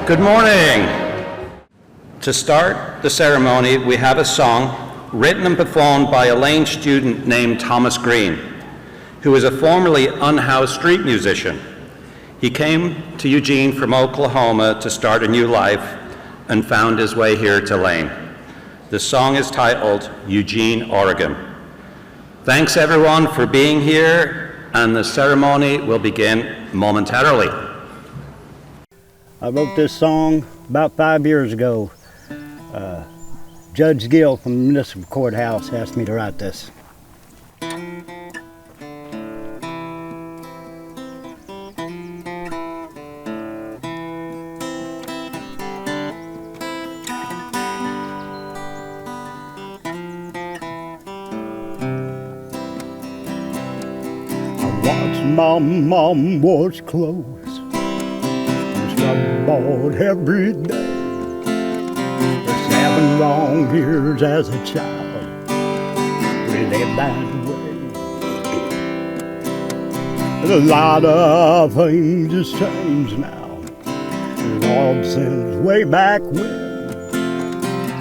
Good morning. To start the ceremony, we have a song written and performed by a Lane student named Thomas Green, who is a formerly unhoused street musician. He came to Eugene from Oklahoma to start a new life and found his way here to Lane. The song is titled Eugene, Oregon. Thanks everyone for being here, and the ceremony will begin momentarily. I wrote this song about 5 years ago. Judge Gill from the Municipal Courthouse asked me to write this. I watched my mom wash clothes. Bought every day for 7 long years as a child. We lived that way. A lot of things has changed now, Lord, since way back when.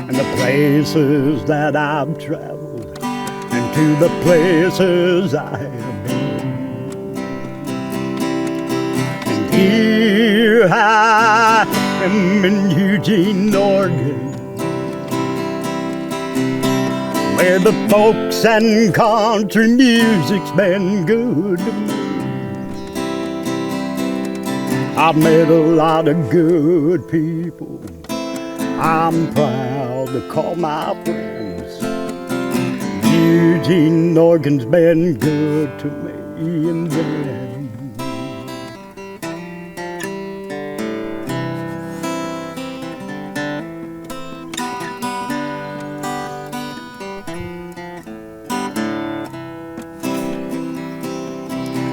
And the places that I've traveled, and to the places I have been. And here I am in Eugene, Oregon, where the folks and country music's been good to me. I've met a lot of good people I'm proud to call my friends. Eugene, Oregon's been good to me and them.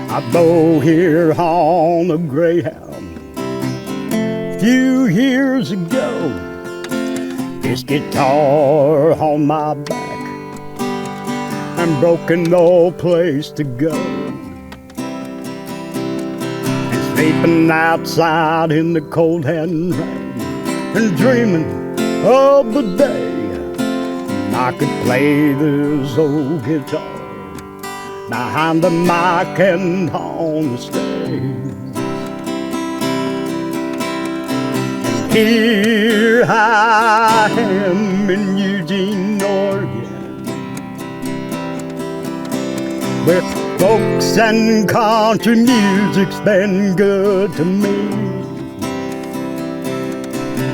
I go here on a Greyhound a few years ago. This guitar on my back and broken no place to go. And sleeping outside in the cold and rain and dreaming of the day I could play this old guitar behind the mic and on the stage. Here I am in Eugene, Oregon, where folks and country music's been good to me.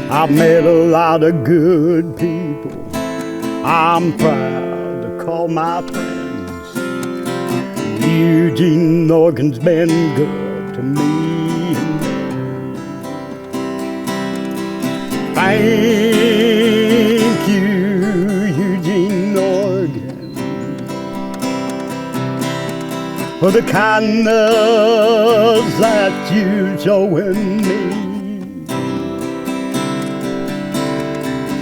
I've met a lot of good people I'm proud to call my friends. Eugene, Oregon's been good to me. Thank you, Eugene, Oregon, for the kindness that you showing me.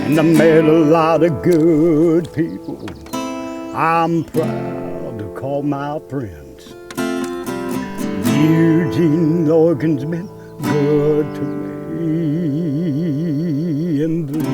And I met a lot of good people I'm proud to call my friends. Eugene, Oregon's been good to me in the end.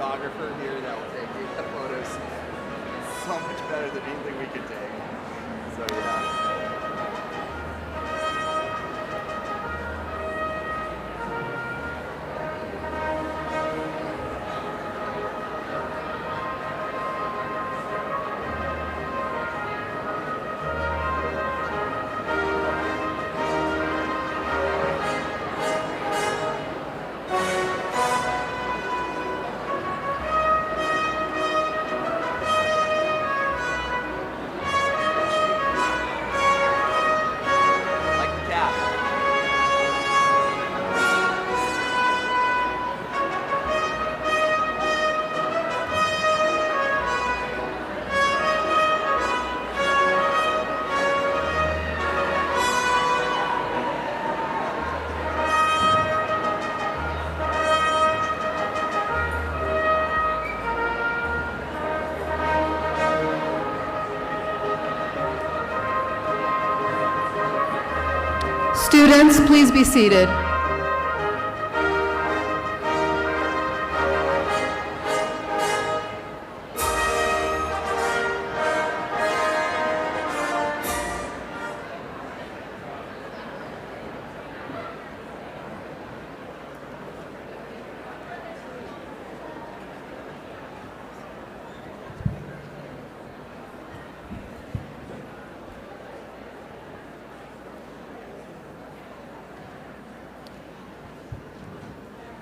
photographer here that will take the photos so much better than anything we could take. So yeah. Students, please be seated.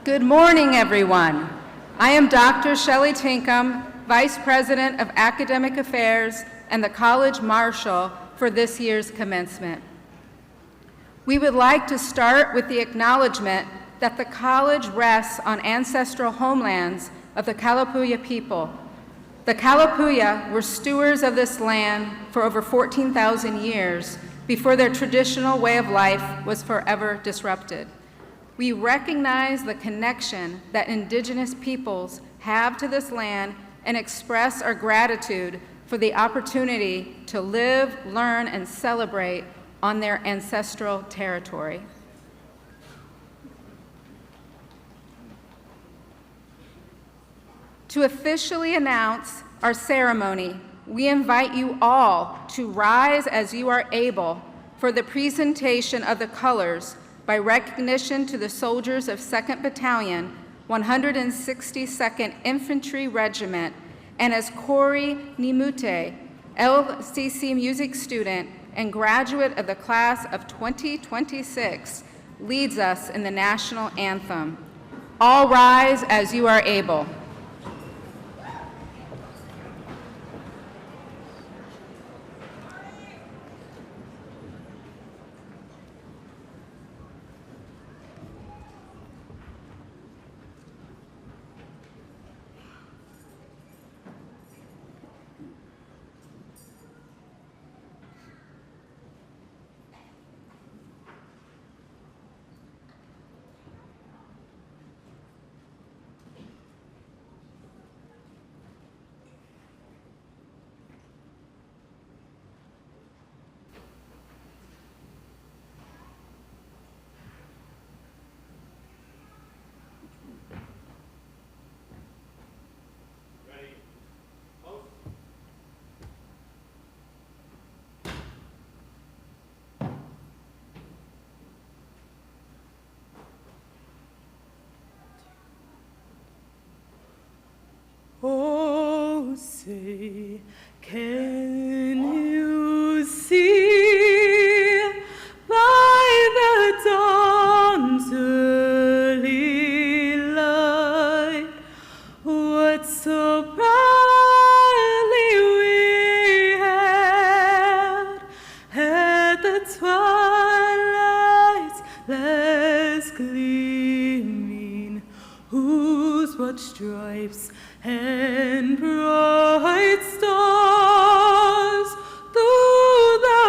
Good morning, everyone. I am Dr. Shelley Tinkham, Vice President of Academic Affairs and the College Marshal for this year's commencement. We would like to start with the acknowledgement that the college rests on ancestral homelands of the Kalapuya people. The Kalapuya were stewards of this land for over 14,000 years before their traditional way of life was forever disrupted. We recognize the connection that Indigenous peoples have to this land and express our gratitude for the opportunity to live, learn, and celebrate on their ancestral territory. To officially announce our ceremony, we invite you all to rise as you are able for the presentation of the colors by recognition to the soldiers of 2nd Battalion, 162nd Infantry Regiment, and as Corey Nimute, LCC music student and graduate of the class of 2026, leads us in the national anthem. All rise as you are able. Oh, say, can you see by the dawn's early light what so proudly we had the twilight's last gleaming, whose broad stripes and bright stars through the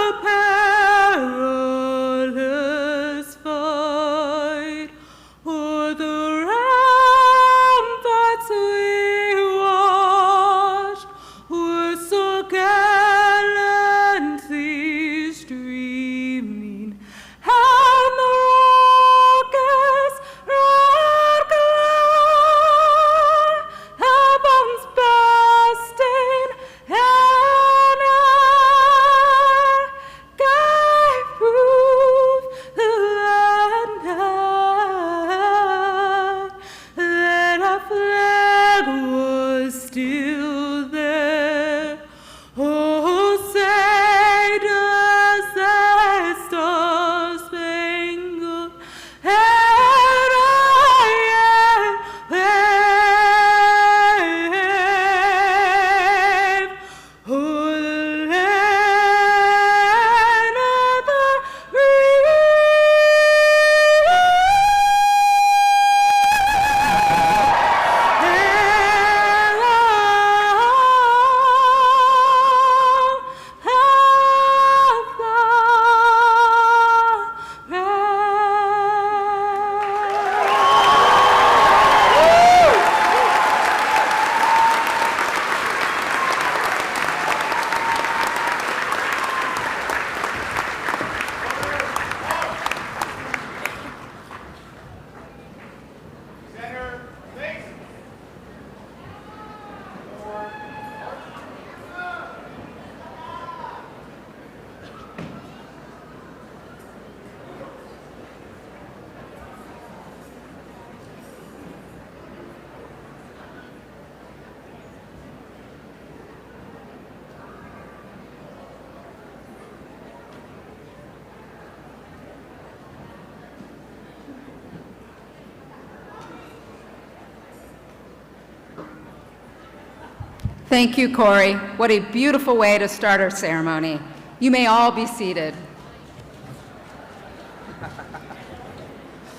perilous fight o'er the ramparts we watched were so gallantly streaming, and the rocket's red glare Thank you, Corey. What a beautiful way to start our ceremony. You may all be seated.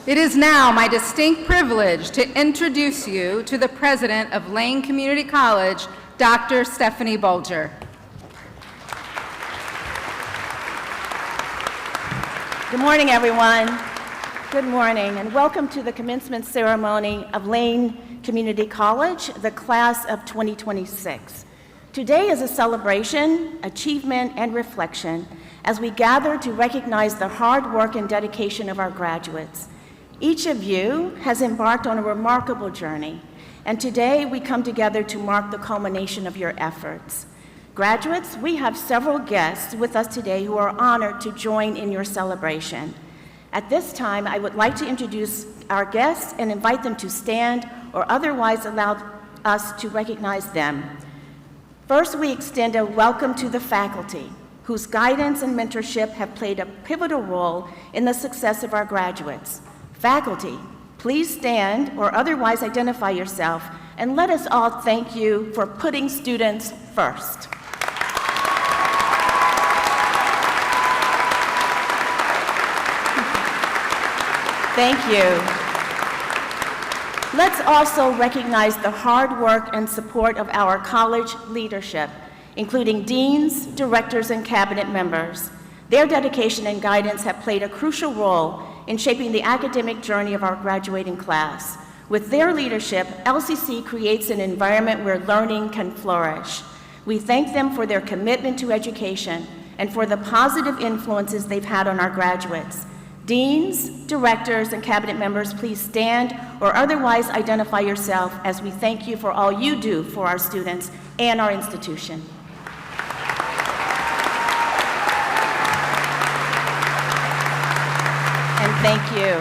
It is now my distinct privilege to introduce you to the president of Lane Community College, Dr. Stephanie Bulger. Good morning, everyone. Good morning, and welcome to the commencement ceremony of Lane Community College, the class of 2026. Today is a celebration, achievement, and reflection as we gather to recognize the hard work and dedication of our graduates. Each of you has embarked on a remarkable journey, and today we come together to mark the culmination of your efforts. Graduates, we have several guests with us today who are honored to join in your celebration. At this time, I would like to introduce our guests and invite them to stand or otherwise allow us to recognize them. First, we extend a welcome to the faculty, whose guidance and mentorship have played a pivotal role in the success of our graduates. Faculty, please stand or otherwise identify yourself, and let us all thank you for putting students first. Thank you. Let's also recognize the hard work and support of our college leadership, including deans, directors, and cabinet members. Their dedication and guidance have played a crucial role in shaping the academic journey of our graduating class. With their leadership, LCC creates an environment where learning can flourish. We thank them for their commitment to education and for the positive influences they've had on our graduates. Deans, directors, and cabinet members, please stand or otherwise identify yourself as we thank you for all you do for our students and our institution. And thank you.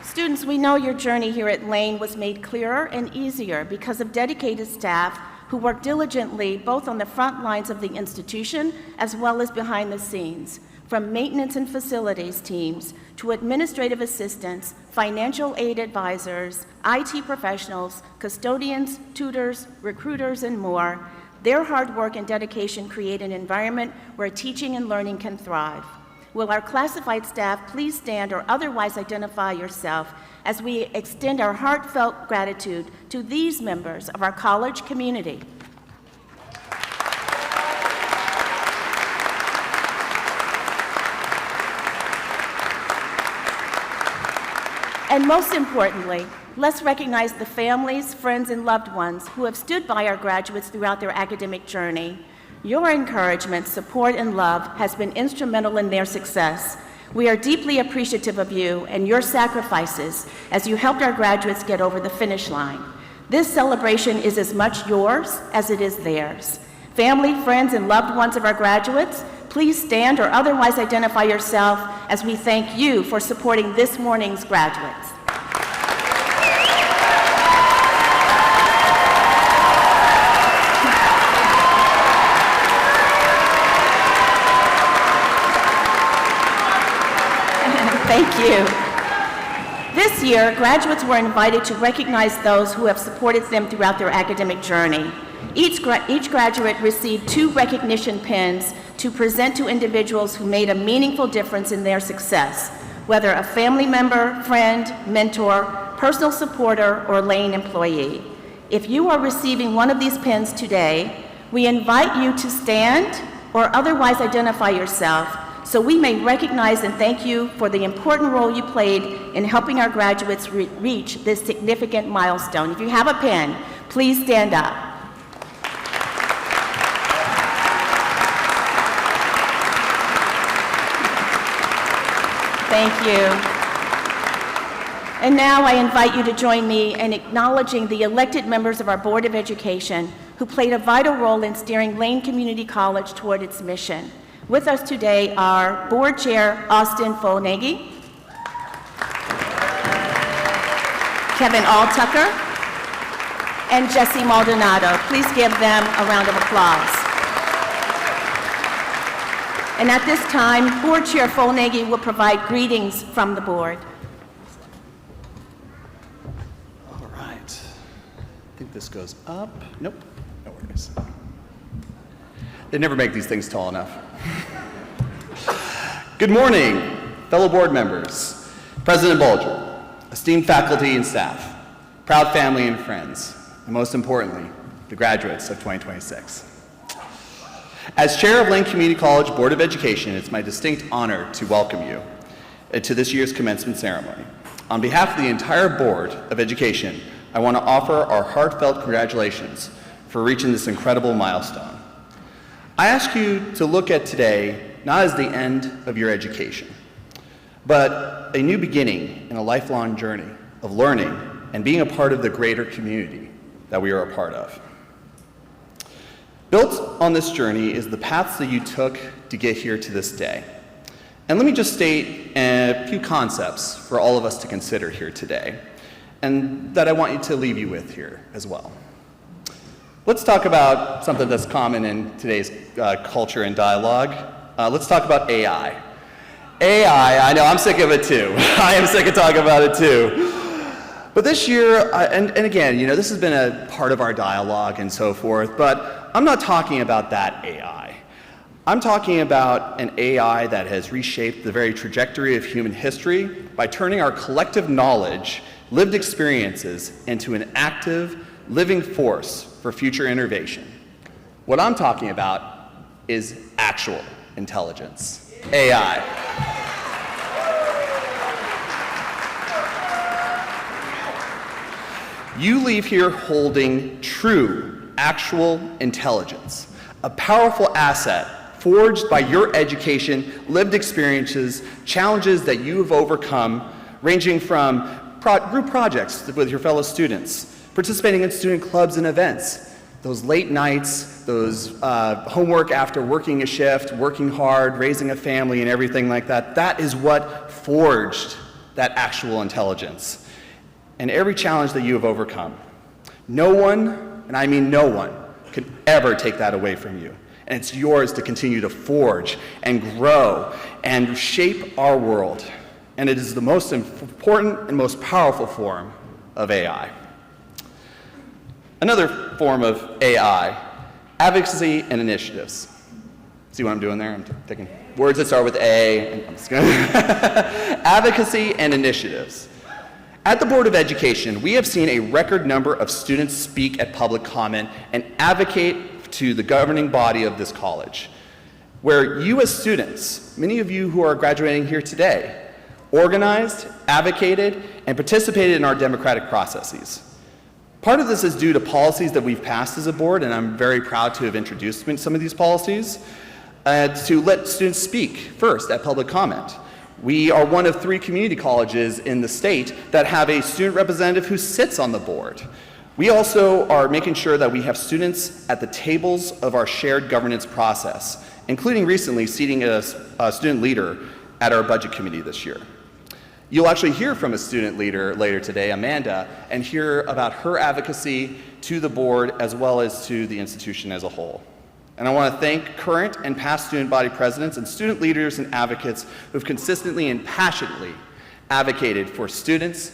Students, we know your journey here at Lane was made clearer and easier because of dedicated staff who work diligently both on the front lines of the institution as well as behind the scenes. From maintenance and facilities teams to administrative assistants, financial aid advisors, IT professionals, custodians, tutors, recruiters, and more, their hard work and dedication create an environment where teaching and learning can thrive. Will our classified staff please stand or otherwise identify yourself as we extend our heartfelt gratitude to these members of our college community. And most importantly, let's recognize the families, friends, and loved ones who have stood by our graduates throughout their academic journey. Your encouragement, support, and love has been instrumental in their success. We are deeply appreciative of you and your sacrifices as you helped our graduates get over the finish line. This celebration is as much yours as it is theirs. Family, friends, and loved ones of our graduates, please stand or otherwise identify yourself as we thank you for supporting this morning's graduates. Thank you. This year, graduates were invited to recognize those who have supported them throughout their academic journey. Each graduate received 2 recognition pins to present to individuals who made a meaningful difference in their success, whether a family member, friend, mentor, personal supporter, or Lane employee. If you are receiving one of these pins today, we invite you to stand or otherwise identify yourself so we may recognize and thank you for the important role you played in helping our graduates reach this significant milestone. If you have a pin, please stand up. Thank you. And now I invite you to join me in acknowledging the elected members of our Board of Education who played a vital role in steering Lane Community College toward its mission. With us today are Board Chair Austin Foelnagel, Kevin Alltucker, and Jesse Maldonado. Please give them a round of applause. And at this time, Board Chair Foelnagel will provide greetings from the board. All right. think this goes up. Nope, no worries. They never make these things tall enough. Good morning, fellow board members, President Bulger, esteemed faculty and staff, proud family and friends, and most importantly, the graduates of 2026. As chair of Lane Community College Board of Education, it's my distinct honor to welcome you to this year's commencement ceremony. On behalf of the entire Board of Education, I want to offer our heartfelt congratulations for reaching this incredible milestone. I ask you to look at today not as the end of your education, but a new beginning in a lifelong journey of learning and being a part of the greater community that we are a part of. Built on this journey is the paths that you took to get here to this day. And let me just state a few concepts for all of us to consider here today, and that I want you to leave you with here as well. Let's talk about something that's common in today's culture and dialogue. Let's talk about AI. AI, I know, I'm sick of it too. I am sick of talking about it too. But this year, and again, you know, this has been a part of our dialogue and so forth, but I'm not talking about that AI. I'm talking about an AI that has reshaped the very trajectory of human history by turning our collective knowledge, lived experiences, into an active, living force for future innovation. What I'm talking about is actual intelligence, AI. You leave here holding true, actual intelligence, a powerful asset forged by your education, lived experiences, challenges that you have overcome, ranging from group projects with your fellow students, participating in student clubs and events, those late nights, those homework after working a shift, working hard, raising a family and everything like that. That is what forged that actual intelligence. And every challenge that you have overcome, no one, and I mean no one, could ever take that away from you. And it's yours to continue to forge and grow and shape our world. And it is the most important and most powerful form of AI. Another form of AI, advocacy and initiatives. See what I'm doing there? I'm taking words that start with A, and I'm just gonna advocacy and initiatives. At the Board of Education, we have seen a record number of students speak at public comment and advocate to the governing body of this college, where you as students, many of you who are graduating here today, organized, advocated, and participated in our democratic processes. Part of this is due to policies that we've passed as a board, and I'm very proud to have introduced some of these policies, to let students speak first at public comment. We are one of 3 community colleges in the state that have a student representative who sits on the board. We also are making sure that we have students at the tables of our shared governance process, including recently seating a student leader at our budget committee this year. You'll actually hear from a student leader later today, Amanda, and hear about her advocacy to the board as well as to the institution as a whole. And I want to thank current and past student body presidents and student leaders and advocates who have consistently and passionately advocated for students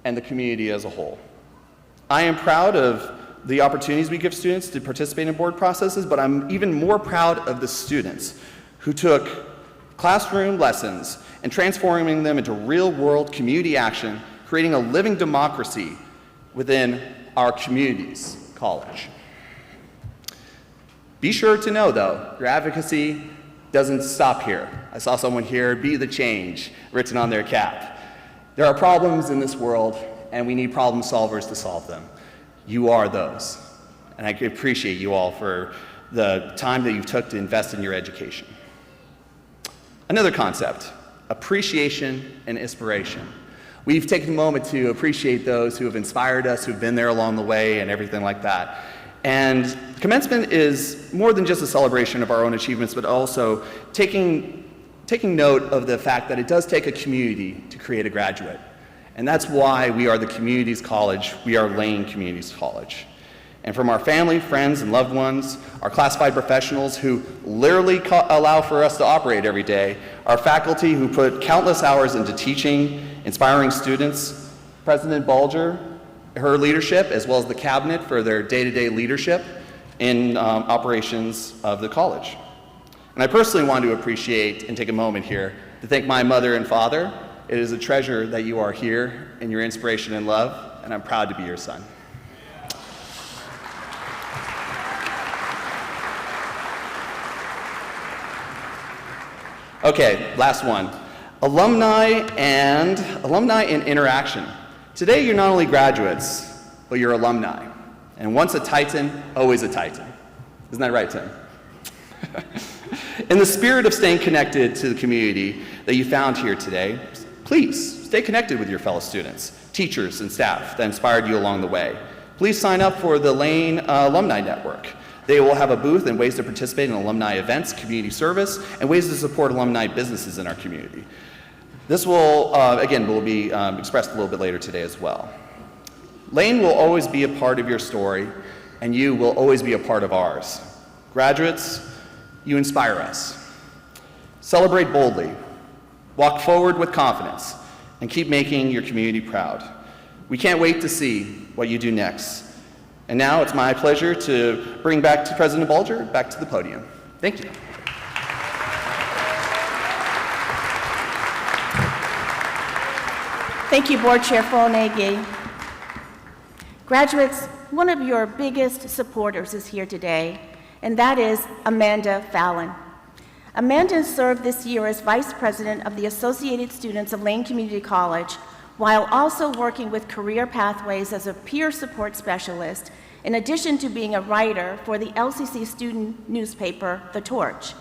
and the community as a whole. I am proud of the opportunities we give students to participate in board processes, but I'm even more proud of the students who took classroom lessons and transforming them into real-world community action, creating a living democracy within our community's college. Be sure to know, though, your advocacy doesn't stop here. I saw someone here, "Be the change," written on their cap. There are problems in this world, and we need problem solvers to solve them. You are those. And I appreciate you all for the time that you took to invest in your education. Another concept, appreciation and inspiration. We've taken a moment to appreciate those who have inspired us, who've been there along the way, and everything like that. And commencement is more than just a celebration of our own achievements, but also taking note of the fact that it does take a community to create a graduate. And that's why we are the community's college. We are Lane Community's College. And from our family, friends, and loved ones, our classified professionals who literally allow for us to operate every day, our faculty who put countless hours into teaching, inspiring students, President Bulger, her leadership, as well as the cabinet for their day-to-day leadership in operations of the college. And I personally want to appreciate and take a moment here to thank my mother and father. It is a treasure that you are here and your inspiration and love, and I'm proud to be your son. Okay, last one. Alumni and interaction. Today you're not only graduates, but you're alumni. And once a Titan, always a Titan. Isn't that right, Tim? In the spirit of staying connected to the community that you found here today, please stay connected with your fellow students, teachers, and staff that inspired you along the way. Please sign up for the Lane Alumni Network. They will have a booth and ways to participate in alumni events, community service, and ways to support alumni businesses in our community. This will, again, will be expressed a little bit later today as well. Lane will always be a part of your story, and you will always be a part of ours. Graduates, you inspire us. Celebrate boldly, walk forward with confidence, and keep making your community proud. We can't wait to see what you do next. And now it's my pleasure to bring back to President Bulger back to the podium. Thank you. Thank you, Board Chair Fonagy. Graduates, one of your biggest supporters is here today, and that is Amanda Fallon. Amanda served this year as Vice President of the Associated Students of Lane Community College, while also working with Career Pathways as a peer support specialist, in addition to being a writer for the LCC student newspaper, The Torch.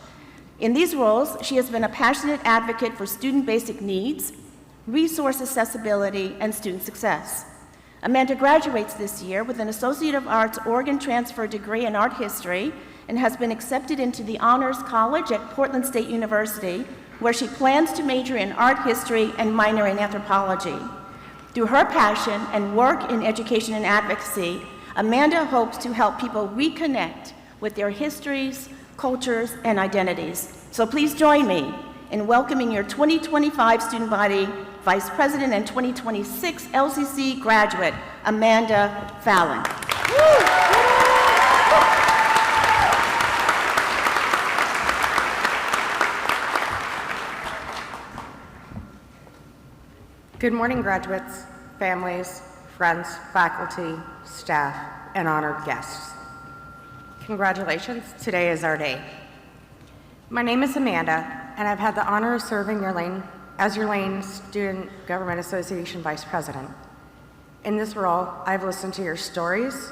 In these roles, she has been a passionate advocate for student basic needs, resource accessibility, and student success. Amanda graduates this year with an Associate of Arts Oregon Transfer degree in art history and has been accepted into the Honors College at Portland State University, where she plans to major in art history and minor in anthropology. Through her passion and work in education and advocacy, Amanda hopes to help people reconnect with their histories, cultures, and identities. So please join me in welcoming your 2025 student body Vice President and 2026 LCC graduate, Amanda Fallon. Good morning, graduates, families, friends, faculty, staff, and honored guests. Congratulations, today is our day. My name is Amanda, and I've had the honor of serving as your Lane Student Government Association Vice President. In this role, I've listened to your stories,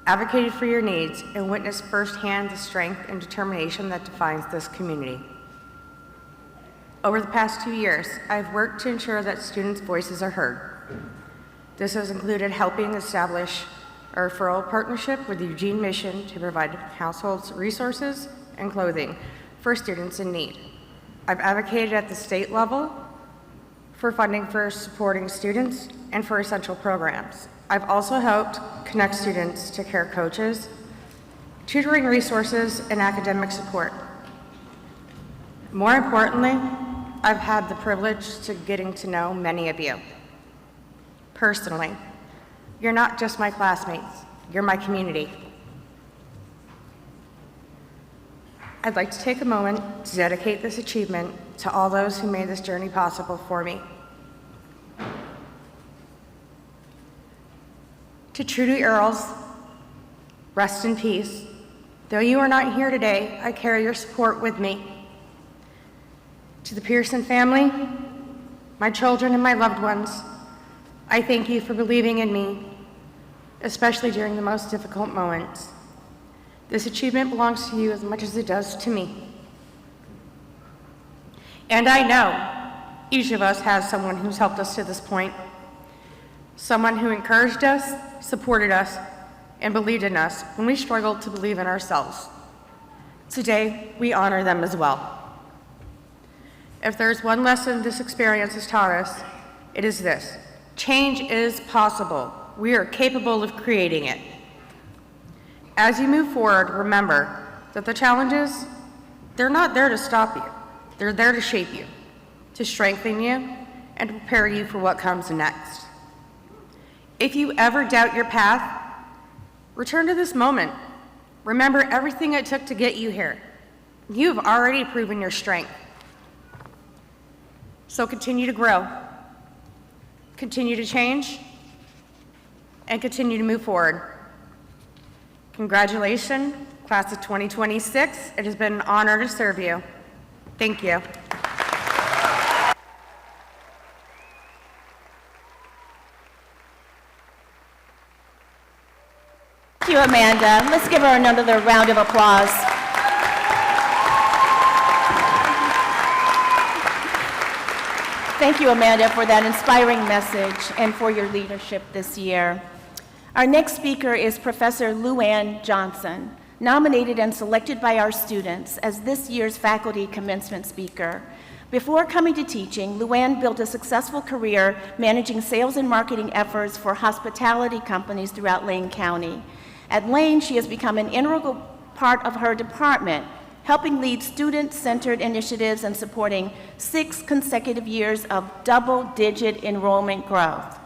advocated for your needs, and witnessed firsthand the strength and determination that defines this community. Over the past 2 years, I've worked to ensure that students' voices are heard. This has included helping establish a referral partnership with the Eugene Mission to provide households resources and clothing for students in need. I've advocated at the state level for funding for supporting students and for essential programs. I've also helped connect students to care coaches, tutoring resources, and academic support. More importantly, I've had the privilege to getting to know many of you. Personally, you're not just my classmates, you're my community. I'd like to take a moment to dedicate this achievement to all those who made this journey possible for me. To Trudy Earls, rest in peace. Though you are not here today, I carry your support with me. To the Pearson family, my children and my loved ones, I thank you for believing in me, especially during the most difficult moments. This achievement belongs to you as much as it does to me. And I know each of us has someone who's helped us to this point, someone who encouraged us, supported us, and believed in us when we struggled to believe in ourselves. Today, we honor them as well. If there's one lesson this experience has taught us, it is this: change is possible. We are capable of creating it. As you move forward, remember that the challenges, they're not there to stop you. They're there to shape you, to strengthen you, and to prepare you for what comes next. If you ever doubt your path, return to this moment. Remember everything it took to get you here. You have already proven your strength. So continue to grow, continue to change, and continue to move forward. Congratulations, class of 2026. It has been an honor to serve you. Thank you. Thank you, Amanda. Let's give her another round of applause. Thank you, Amanda, for that inspiring message and for your leadership this year. Our next speaker is Professor Luann Johnson, nominated and selected by our students as this year's faculty commencement speaker. Before coming to teaching, Luann built a successful career managing sales and marketing efforts for hospitality companies throughout Lane County. At Lane, she has become an integral part of her department, helping lead student-centered initiatives and supporting 6 consecutive years of double-digit enrollment growth.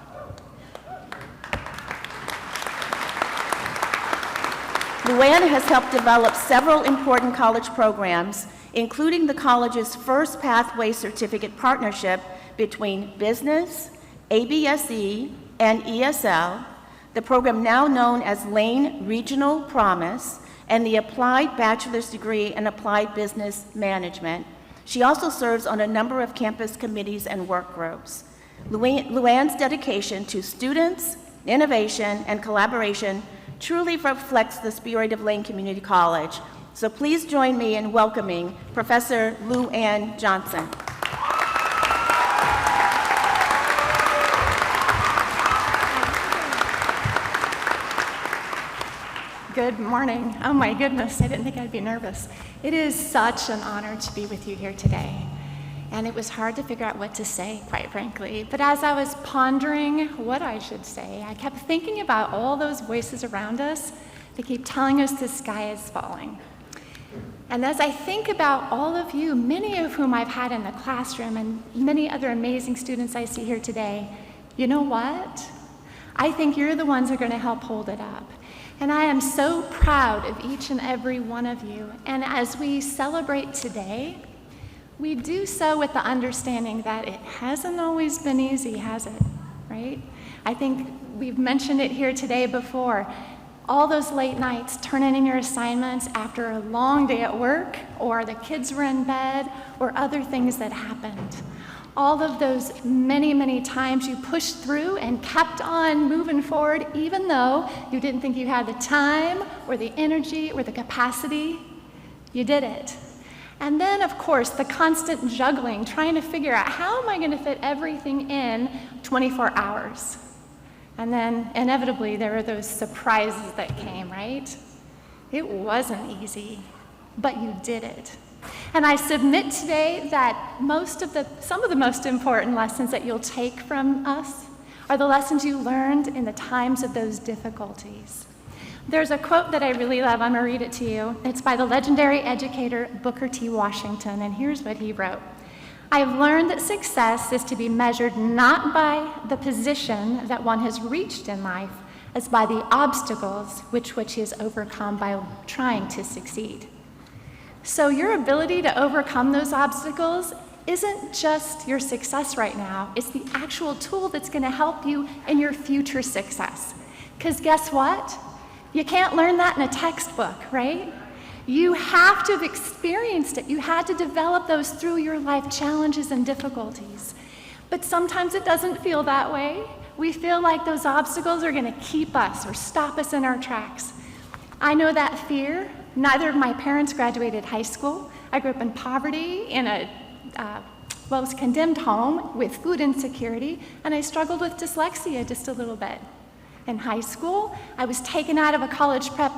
Luann has helped develop several important college programs, including the college's first pathway certificate partnership between business, ABSE, and ESL, the program now known as Lane Regional Promise, and the Applied Bachelor's Degree in Applied Business Management. She also serves on a number of campus committees and work groups. Luann's dedication to students, innovation, and collaboration truly reflects the spirit of Lane Community College. So please join me in welcoming Professor Luann Johnson. Good morning. Oh my goodness, I didn't think I'd be nervous. It is such an honor to be with you here today. And it was hard to figure out what to say, quite frankly. But as I was pondering what I should say, I kept thinking about all those voices around us that keep telling us the sky is falling. And as I think about all of you, many of whom I've had in the classroom and many other amazing students I see here today, you know what? I think you're the ones who are going to help hold it up. And I am so proud of each and every one of you. And as we celebrate today, we do so with the understanding that it hasn't always been easy, has it? Right? I think we've mentioned it here today before. All those late nights turning in your assignments after a long day at work, or the kids were in bed, or other things that happened. All of those many, many times you pushed through and kept on moving forward, even though you didn't think you had the time, or the energy, or the capacity, you did it. And then, of course, the constant juggling, trying to figure out how am I going to fit everything in 24 hours? And then, inevitably, there were those surprises that came, right? It wasn't easy, but you did it. And I submit today that some of the most important lessons that you'll take from us are the lessons you learned in the times of those difficulties. There's a quote that I really love. I'm going to read it to you. It's by the legendary educator Booker T. Washington, and here's what he wrote. I've learned that success is to be measured not by the position that one has reached in life, as by the obstacles which he has overcome by trying to succeed. So your ability to overcome those obstacles isn't just your success right now, it's the actual tool that's going to help you in your future success. Because guess what? You can't learn that in a textbook, right? You have to have experienced it. You had to develop those through your life challenges and difficulties. But sometimes it doesn't feel that way. We feel like those obstacles are going to keep us or stop us in our tracks. I know that fear. Neither of my parents graduated high school. I grew up in poverty in a was condemned home with food insecurity, and I struggled with dyslexia just a little bit. In high school, I was taken out of a college prep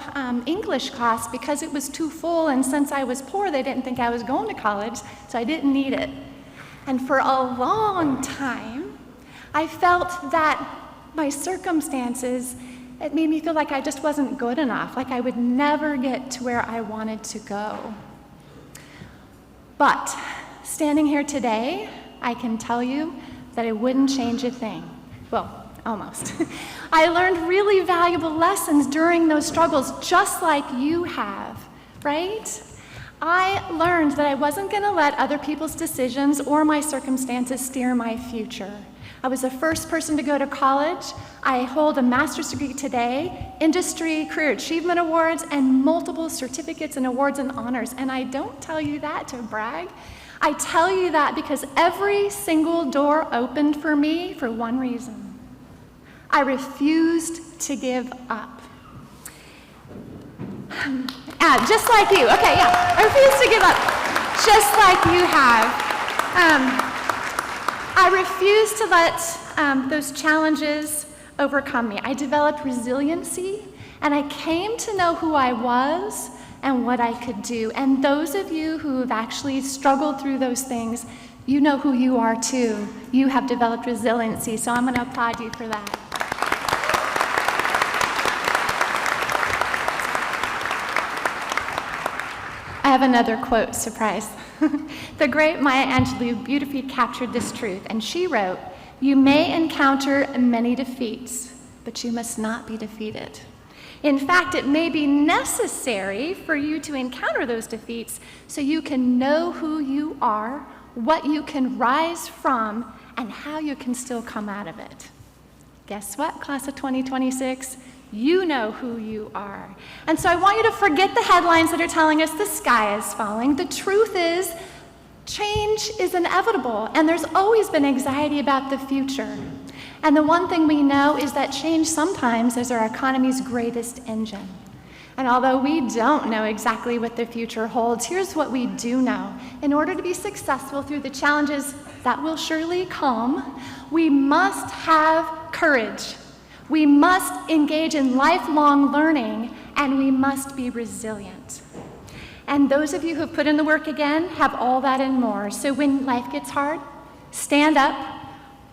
English class because it was too full, and since I was poor, they didn't think I was going to college, so I didn't need it. And for a long time, I felt that my circumstances, it made me feel like I just wasn't good enough, like I would never get to where I wanted to go. But standing here today, I can tell you that it wouldn't change a thing. Well, almost. I learned really valuable lessons during those struggles, just like you have, right? I learned that I wasn't going to let other people's decisions or my circumstances steer my future. I was the first person to go to college. I hold a master's degree today, industry career achievement awards, and multiple certificates and awards and honors. And I don't tell you that to brag. I tell you that because every single door opened for me for one reason. I refused to give up. Just like you. Okay, yeah. I refuse to give up, just like you have. I refuse to let those challenges overcome me. I developed resiliency, and I came to know who I was and what I could do. And those of you who have actually struggled through those things, you know who you are too. You have developed resiliency, so I'm going to applaud you for that. I have another quote, surprise. The great Maya Angelou beautifully captured this truth, and she wrote, "You may encounter many defeats, but you must not be defeated. In fact, it may be necessary for you to encounter those defeats so you can know who you are, what you can rise from, and how you can still come out of it." Guess what, class of 2026? You know who you are. And so I want you to forget the headlines that are telling us the sky is falling. The truth is, change is inevitable, and there's always been anxiety about the future. And the one thing we know is that change sometimes is our economy's greatest engine. And although we don't know exactly what the future holds, here's what we do know. In order to be successful through the challenges that will surely come, we must have courage. We must engage in lifelong learning, and we must be resilient. And those of you who've put in the work again have all that and more. So when life gets hard, stand up,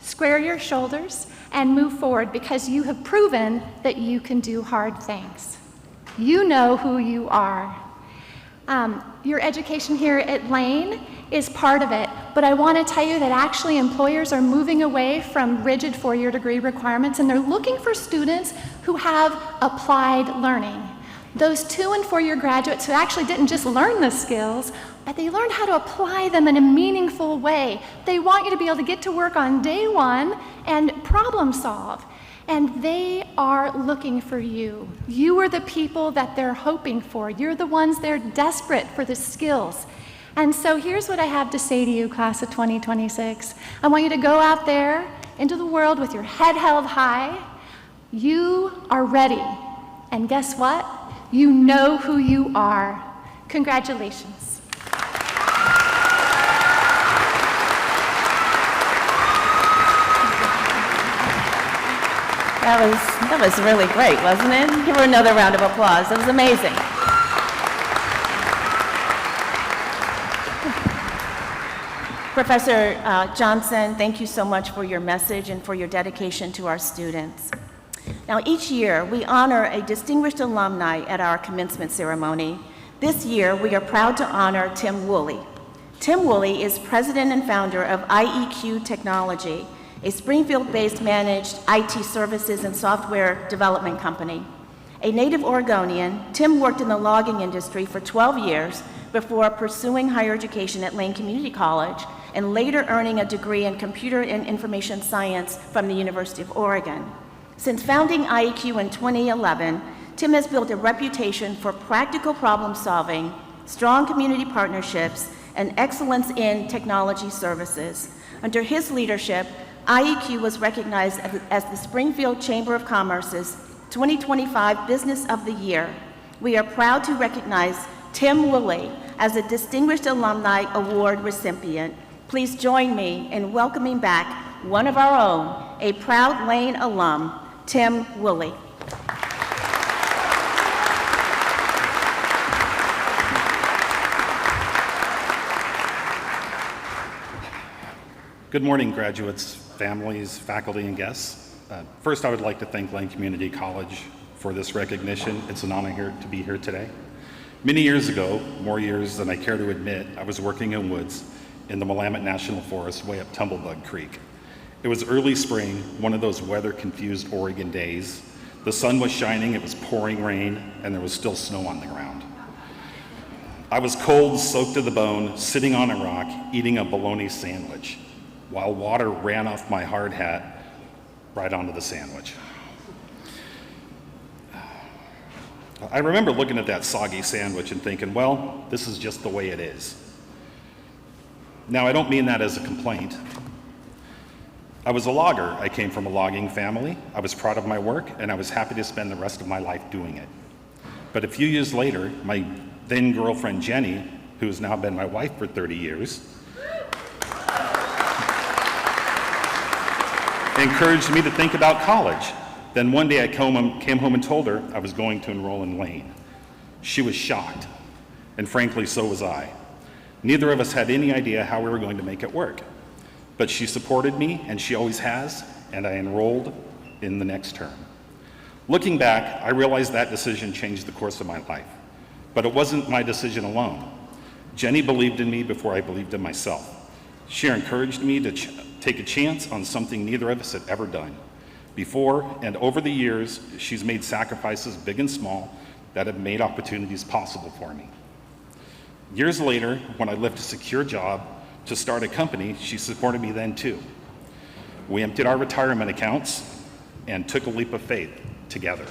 square your shoulders, and move forward, because you have proven that you can do hard things. You know who you are. Your education here at Lane is part of it, but I want to tell you that actually employers are moving away from rigid four-year degree requirements, and they're looking for students who have applied learning. Those 2- and 4-year graduates who actually didn't just learn the skills, but they learned how to apply them in a meaningful way. They want you to be able to get to work on day one and problem solve. And they are looking for you. You are the people that they're hoping for. You're the ones they're desperate for the skills. And so here's what I have to say to you, class of 2026. I want you to go out there into the world with your head held high. You are ready. And guess what? You know who you are. Congratulations. That was really great, wasn't it? Give her another round of applause. That was amazing. Professor Johnson, thank you so much for your message and for your dedication to our students. Now, each year, we honor a distinguished alumni at our commencement ceremony. This year, we are proud to honor Tim Woolley. Tim Woolley is president and founder of IEQ Technology, a Springfield-based managed IT services and software development company. A native Oregonian, Tim worked in the logging industry for 12 years before pursuing higher education at Lane Community College and later earning a degree in computer and information science from the University of Oregon. Since founding IEQ in 2011, Tim has built a reputation for practical problem solving, strong community partnerships, and excellence in technology services. Under his leadership, IEQ was recognized as the Springfield Chamber of Commerce's 2025 Business of the Year. We are proud to recognize Tim Woolley as a Distinguished Alumni Award recipient. Please join me in welcoming back one of our own, a proud Lane alum, Tim Woolley. Good morning, graduates, families, faculty, and guests. First, I would like to thank Lane Community College for this recognition. It's an honor to be here today. Many years ago, more years than I care to admit, I was working in woods in the Willamette National Forest way up Tumblebug Creek. It was early spring, one of those weather-confused Oregon days. The sun was shining, it was pouring rain, and there was still snow on the ground. I was cold, soaked to the bone, sitting on a rock, eating a bologna sandwich, while water ran off my hard hat right onto the sandwich. I remember looking at that soggy sandwich and thinking, well, this is just the way it is. Now, I don't mean that as a complaint. I was a logger. I came from a logging family. I was proud of my work, and I was happy to spend the rest of my life doing it. But a few years later, my then girlfriend Jenny, who has now been my wife for 30 years, encouraged me to think about college. Then one day I came home and told her I was going to enroll in Lane. She was shocked, and frankly, so was I. Neither of us had any idea how we were going to make it work. But she supported me, and she always has, and I enrolled in the next term. Looking back, I realized that decision changed the course of my life. But it wasn't my decision alone. Jenny believed in me before I believed in myself. She encouraged me to take a chance on something neither of us had ever done. Before and over the years, she's made sacrifices, big and small, that have made opportunities possible for me. Years later, when I left a secure job to start a company, she supported me then too. We emptied our retirement accounts and took a leap of faith together.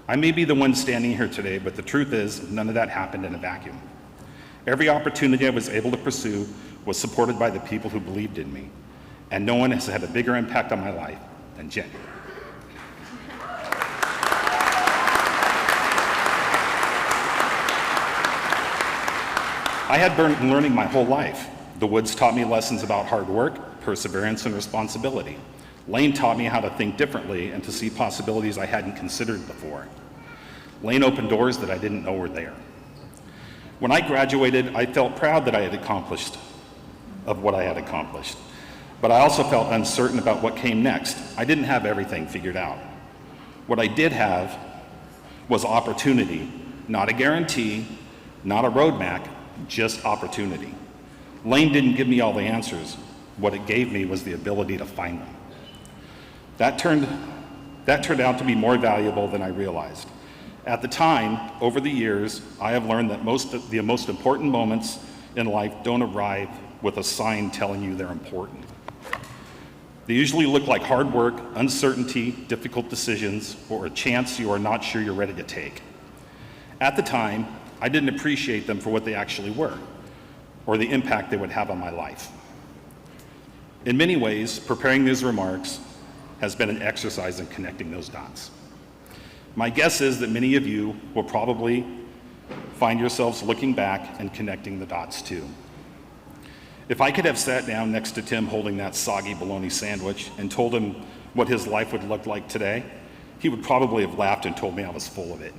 I may be the one standing here today, but the truth is, none of that happened in a vacuum. Every opportunity I was able to pursue was supported by the people who believed in me, and no one has had a bigger impact on my life than Jenny. I had been learning my whole life. The woods taught me lessons about hard work, perseverance, and responsibility. Lane taught me how to think differently and to see possibilities I hadn't considered before. Lane opened doors that I didn't know were there. When I graduated, I felt proud that I had accomplished what I had accomplished. But I also felt uncertain about what came next. I didn't have everything figured out. What I did have was opportunity, not a guarantee, not a roadmap, just opportunity. Lane didn't give me all the answers. What it gave me was the ability to find them. That turned out to be more valuable than I realized. At the time, over the years, I have learned that the most important moments in life don't arrive with a sign telling you they're important. They usually look like hard work, uncertainty, difficult decisions, or a chance you are not sure you're ready to take. At the time, I didn't appreciate them for what they actually were, or the impact they would have on my life. In many ways, preparing these remarks has been an exercise in connecting those dots. My guess is that many of you will probably find yourselves looking back and connecting the dots too. If I could have sat down next to Tim holding that soggy bologna sandwich and told him what his life would look like today, he would probably have laughed and told me I was full of it.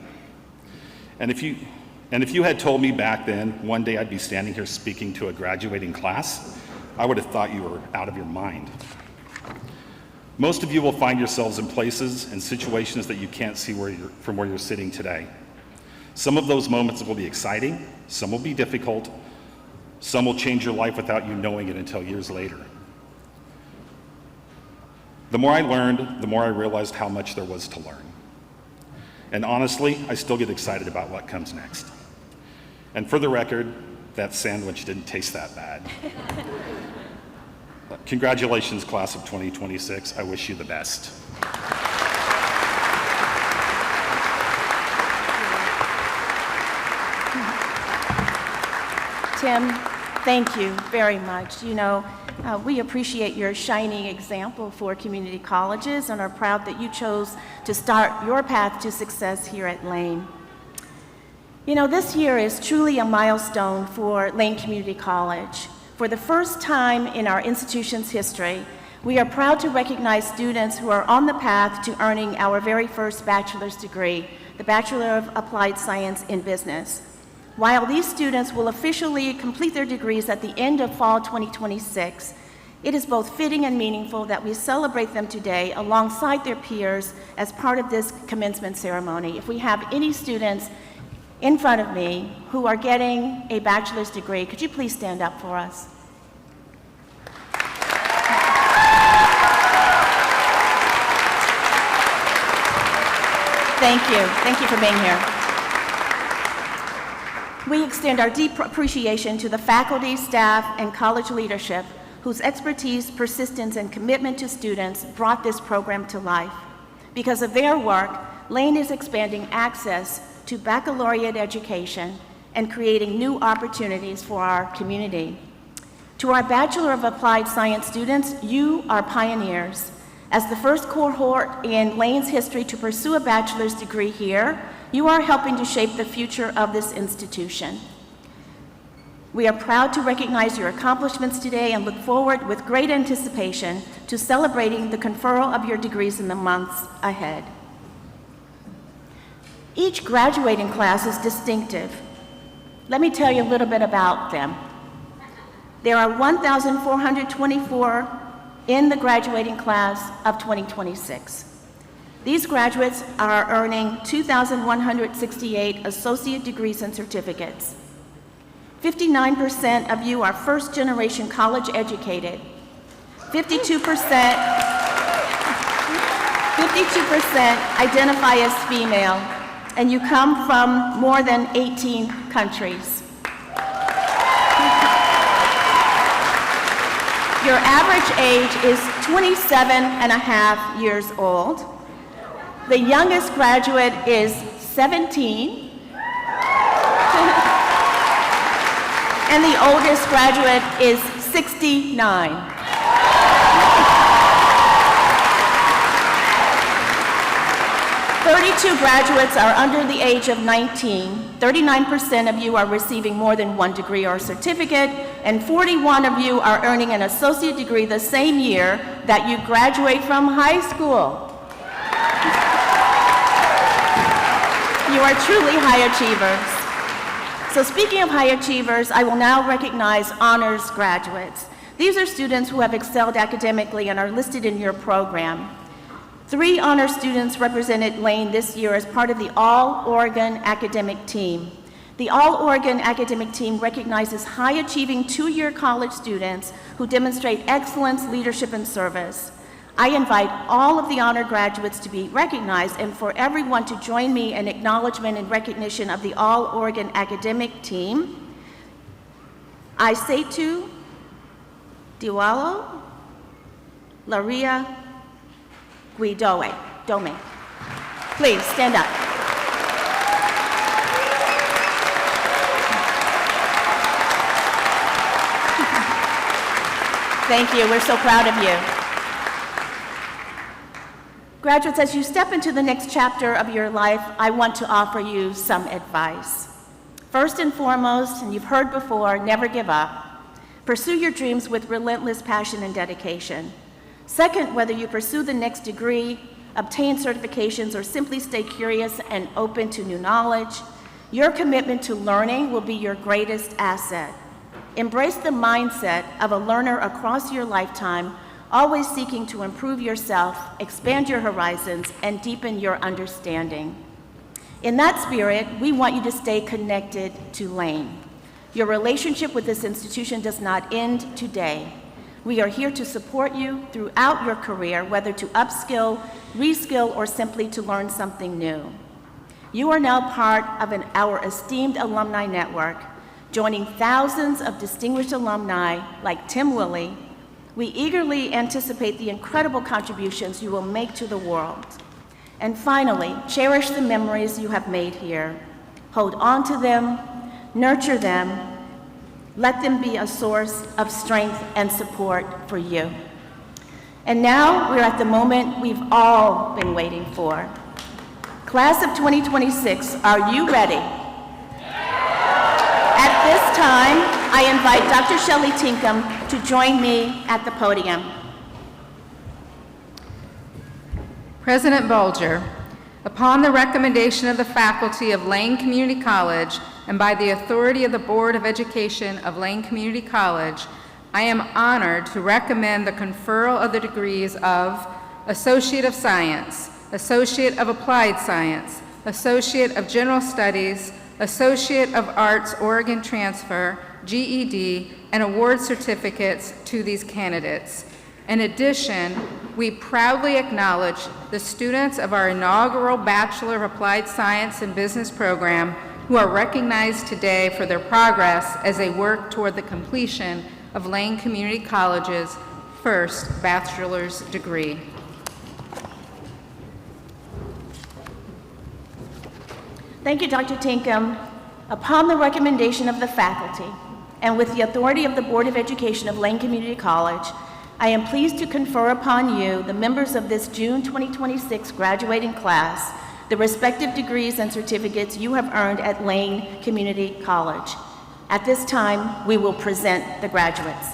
And if you had told me back then one day I'd be standing here speaking to a graduating class, I would have thought you were out of your mind. Most of you will find yourselves in places and situations that you can't see from where you're sitting today. Some of those moments will be exciting, some will be difficult, some will change your life without you knowing it until years later. The more I learned, the more I realized how much there was to learn. And honestly, I still get excited about what comes next. And for the record, that sandwich didn't taste that bad. Congratulations, class of 2026. I wish you the best. Tim, thank you very much. You know, we appreciate your shining example for community colleges and are proud that you chose to start your path to success here at Lane. You know, this year is truly a milestone for Lane Community College. For the first time in our institution's history, we are proud to recognize students who are on the path to earning our very first bachelor's degree, the Bachelor of Applied Science in Business. While these students will officially complete their degrees at the end of fall 2026, it is both fitting and meaningful that we celebrate them today alongside their peers as part of this commencement ceremony. If we have any students in front of me who are getting a bachelor's degree, could you please stand up for us? Thank you. Thank you for being here. We extend our deep appreciation to the faculty, staff, and college leadership whose expertise, persistence, and commitment to students brought this program to life. Because of their work, Lane is expanding access to baccalaureate education and creating new opportunities for our community. To our Bachelor of Applied Science students, you are pioneers. As the first cohort in Lane's history to pursue a bachelor's degree here, you are helping to shape the future of this institution. We are proud to recognize your accomplishments today and look forward with great anticipation to celebrating the conferral of your degrees in the months ahead. Each graduating class is distinctive. Let me tell you a little bit about them. There are 1,424 in the graduating class of 2026. These graduates are earning 2,168 associate degrees and certificates. 59% of you are first-generation college educated. 52% identify as female, and you come from more than 18 countries. Your average age is 27.5 years old. The youngest graduate is 17. And the oldest graduate is 69. 32 graduates are under the age of 19. 39% of you are receiving more than one degree or certificate, and 41 of you are earning an associate degree the same year that you graduate from high school. You are truly high achievers. So speaking of high achievers, I will now recognize honors graduates. These are students who have excelled academically and are listed in your program. 3 honor students represented Lane this year as part of the All-Oregon Academic Team. The All-Oregon Academic Team recognizes high-achieving 2-year college students who demonstrate excellence, leadership, and service. I invite all of the honor graduates to be recognized and for everyone to join me in acknowledgement and recognition of the All-Oregon Academic Team. Aisetu Diwalo, Laria Dome. Please stand up. Thank you. We're so proud of you. Graduates, as you step into the next chapter of your life, I want to offer you some advice. First and foremost, and you've heard before, never give up. Pursue your dreams with relentless passion and dedication. Second, whether you pursue the next degree, obtain certifications, or simply stay curious and open to new knowledge, your commitment to learning will be your greatest asset. Embrace the mindset of a learner across your lifetime, always seeking to improve yourself, expand your horizons, and deepen your understanding. In that spirit, we want you to stay connected to Lane. Your relationship with this institution does not end today. We are here to support you throughout your career, whether to upskill, reskill, or simply to learn something new. You are now part of our esteemed alumni network, joining thousands of distinguished alumni like Tim Willie. We eagerly anticipate the incredible contributions you will make to the world. And finally, cherish the memories you have made here. Hold on to them, nurture them, let them be a source of strength and support for you. And now we're at the moment we've all been waiting for. Class of 2026, are you ready? At this time, I invite Dr. Shelley Tinkham to join me at the podium. President Bulger, upon the recommendation of the faculty of Lane Community College and by the authority of the Board of Education of Lane Community College, I am honored to recommend the conferral of the degrees of Associate of Science, Associate of Applied Science, Associate of General Studies, Associate of Arts Oregon Transfer, GED, and award certificates to these candidates. In addition, we proudly acknowledge the students of our inaugural Bachelor of Applied Science and Business program who are recognized today for their progress as they work toward the completion of Lane Community College's first bachelor's degree. Thank you, Dr. Tinkham. Upon the recommendation of the faculty, and with the authority of the Board of Education of Lane Community College, I am pleased to confer upon you, the members of this June 2026 graduating class, the respective degrees and certificates you have earned at Lane Community College. At this time, we will present the graduates.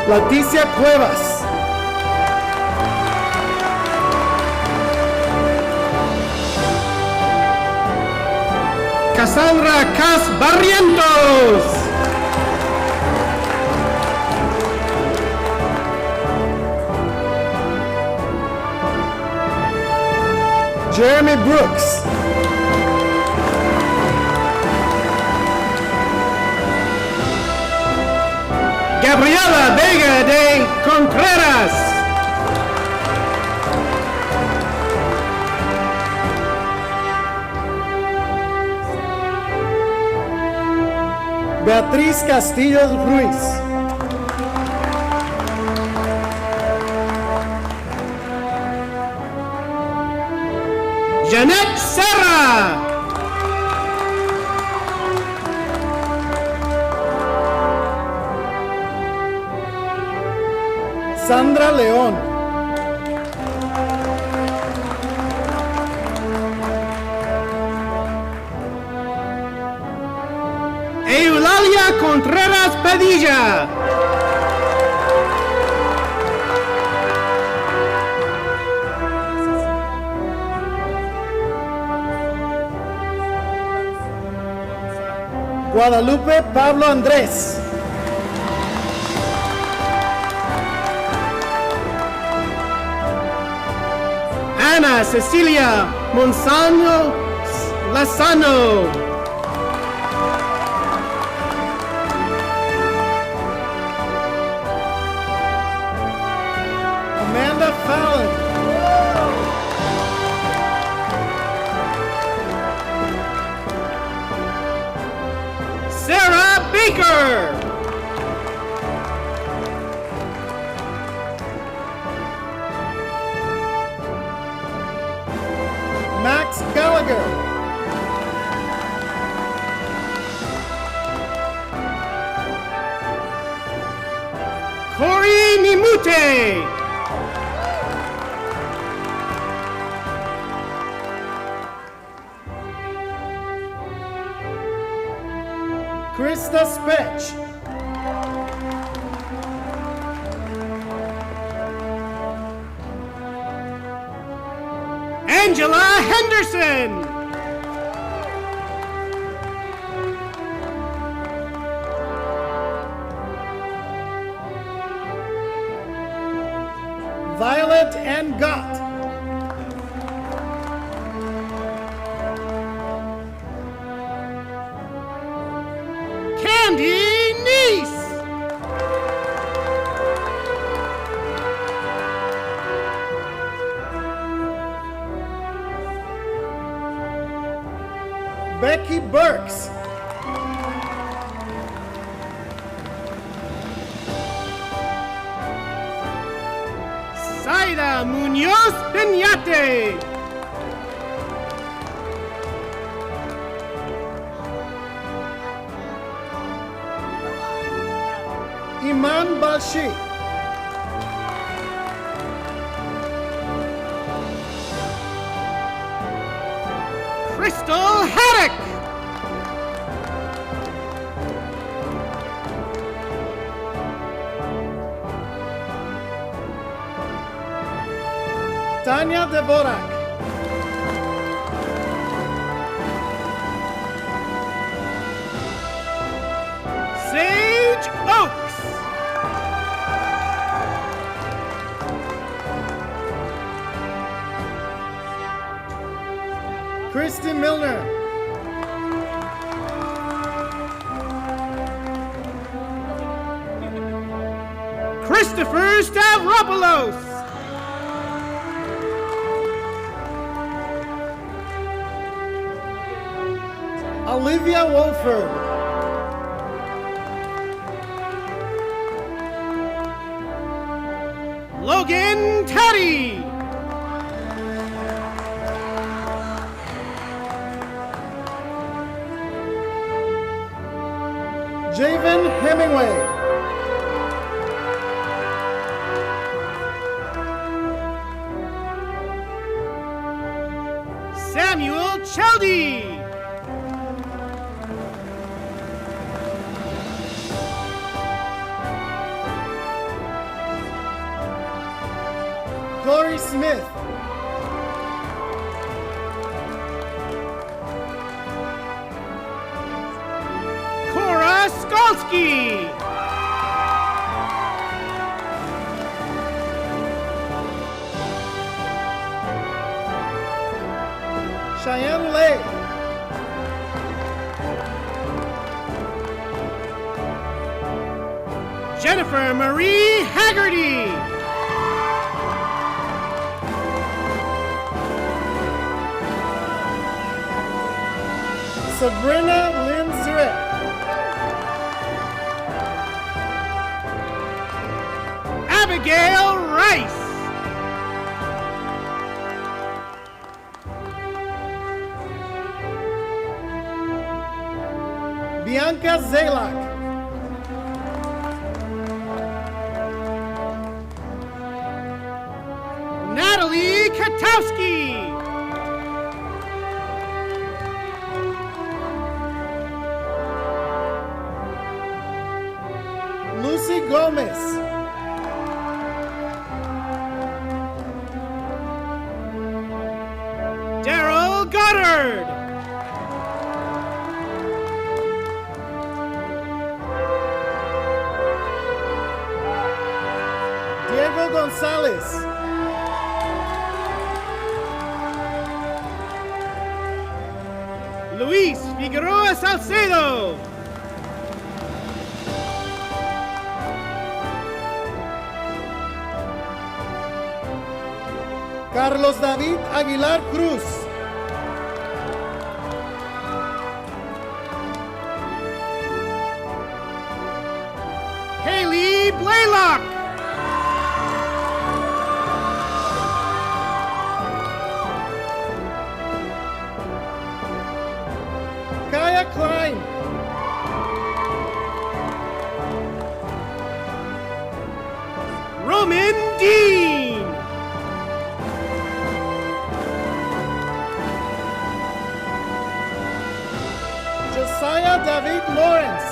Leticia Cuevas. Cassandra Cas Barrientos. Jeremy Brooks. Gabriela Vega de Contreras. Beatriz Castillo Ruiz. Janet Serra. Sandra León. Eulalia Contreras Padilla. Guadalupe Pablo Andrés. Ana Cecilia Monsanto Lozano. Amanda Fallon. Sarah Baker. Max Gallagher. Corey Nimute. Krista Spetch. Angela Henderson. Violet N. Gott. Candy Neese. Becky Burks. Zaida Munoz Peñate. Iman Balshi. Crystal Haddock. Tanya Dvorak. Sage Oaks. Christy Milner. Christopher Stavropoulos. Olivia Wolford. Logan Teddy. Javen Hemingway. Samuel Cheldy. Corey Smith. Cora Skolsky. Cheyenne Lay. Jennifer Marie Haggerty. Sabrina Lynn Zurek. Abigail Rice. Bianca Zalak. Natalie Katowski. Lucy Gomez. Daryl Goddard. Diego Gonzalez. Luis Figueroa Salcedo. Carlos David Aguilar Cruz. Haley Blaylock. Kaya Klein. Roman Dean. Josiah David Lawrence.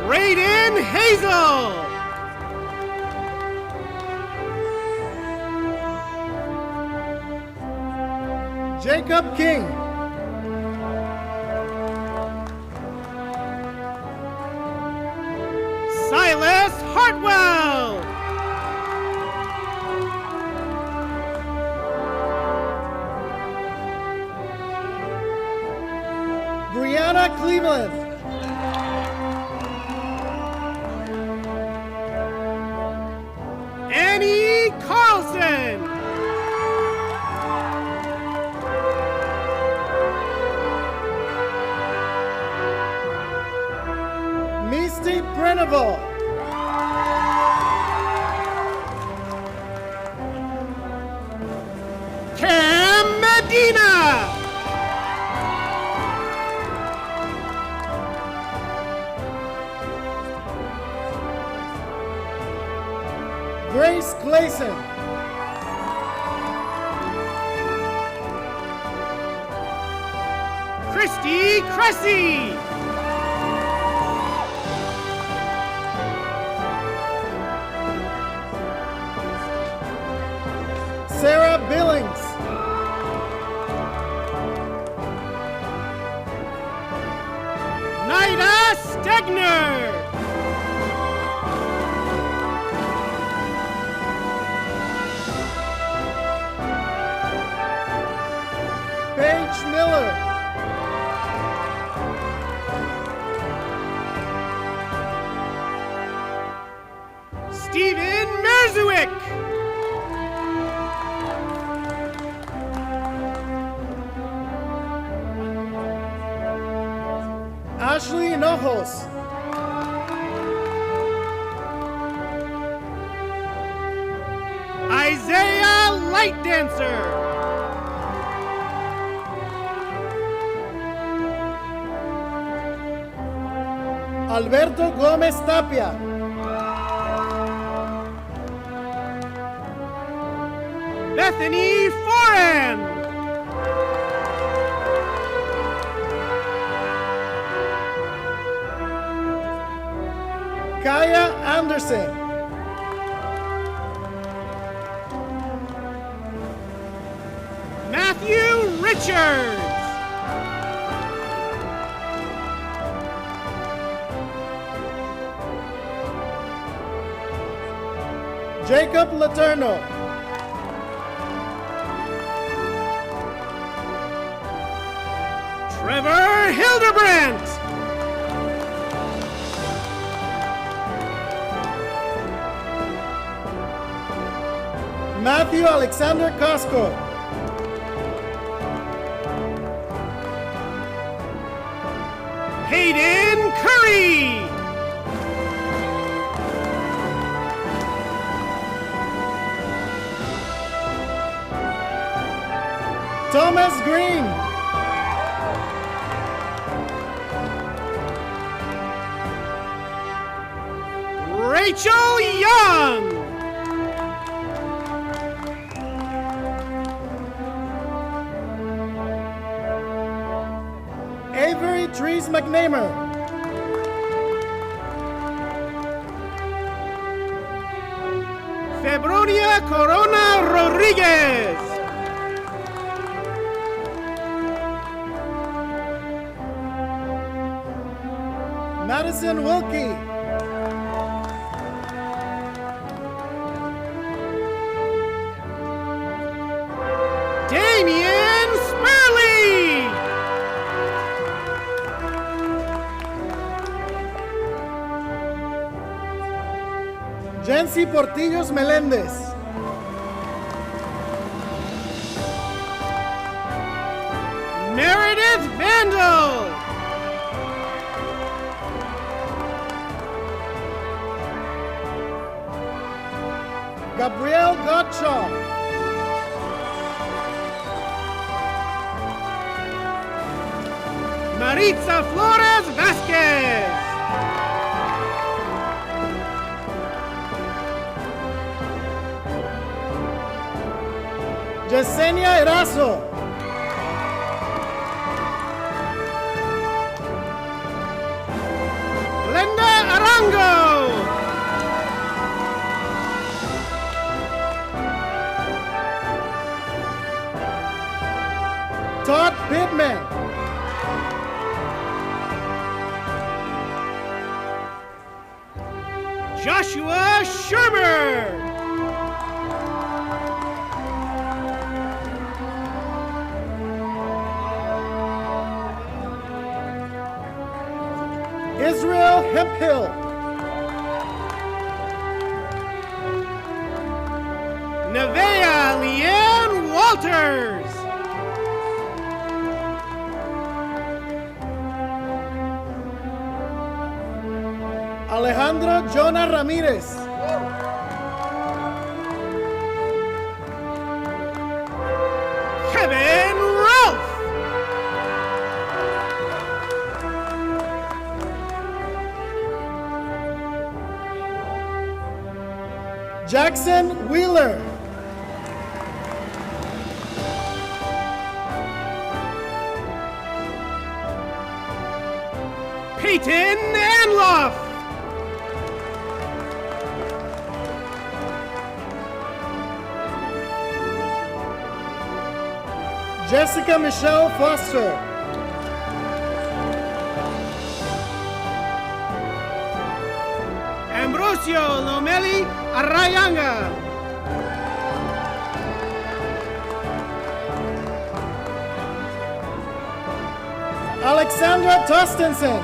Raiden Hazel. Jacob King. Silas Hartwell. Brianna Cleveland. Annie Carlson. Sandoval. Cam Medina. Grace Gleason. Christy Cressy. Sarah Billings. Nida Stegner. Paige Miller. Steven Merzuick. Ashley Hinojos. Isaiah Light Dancer. Alberto Gómez Tapia. Bethany Foran. Kaya Anderson. Matthew Richards. Jacob Laterno. Trevor Hildebrandt. Matthew Alexander Costco. Hayden Curry. Thomas Green. Rachel Young. Avery Trees McNamer. Febronia Corona Rodriguez. Madison Wilkie. Damian Spurley. Jency Portillos Melendez. Meredith Vandal. Gabrielle Gottschalk. Maritza Flores Vasquez. Yesenia Erazo. Glenda Arango. Todd Pittman. Joshua Shermer. Israel Hemphill. Nevaeh Leanne Walters. Alejandro Jonah Ramirez. Kevin Ralph. Jackson Wheeler. Peyton Anloff. Jessica Michelle Foster. Ambrosio Lomeli Arrayanga. Alexandra Tostensen.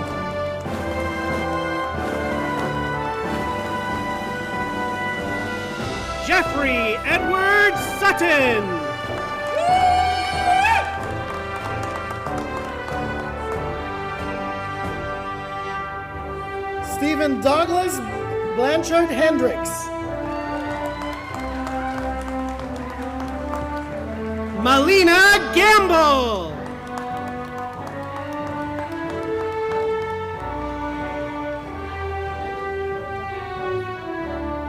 Jeffrey Edward Sutton. Stephen Douglas Blanchard Hendricks. Malina Gamble.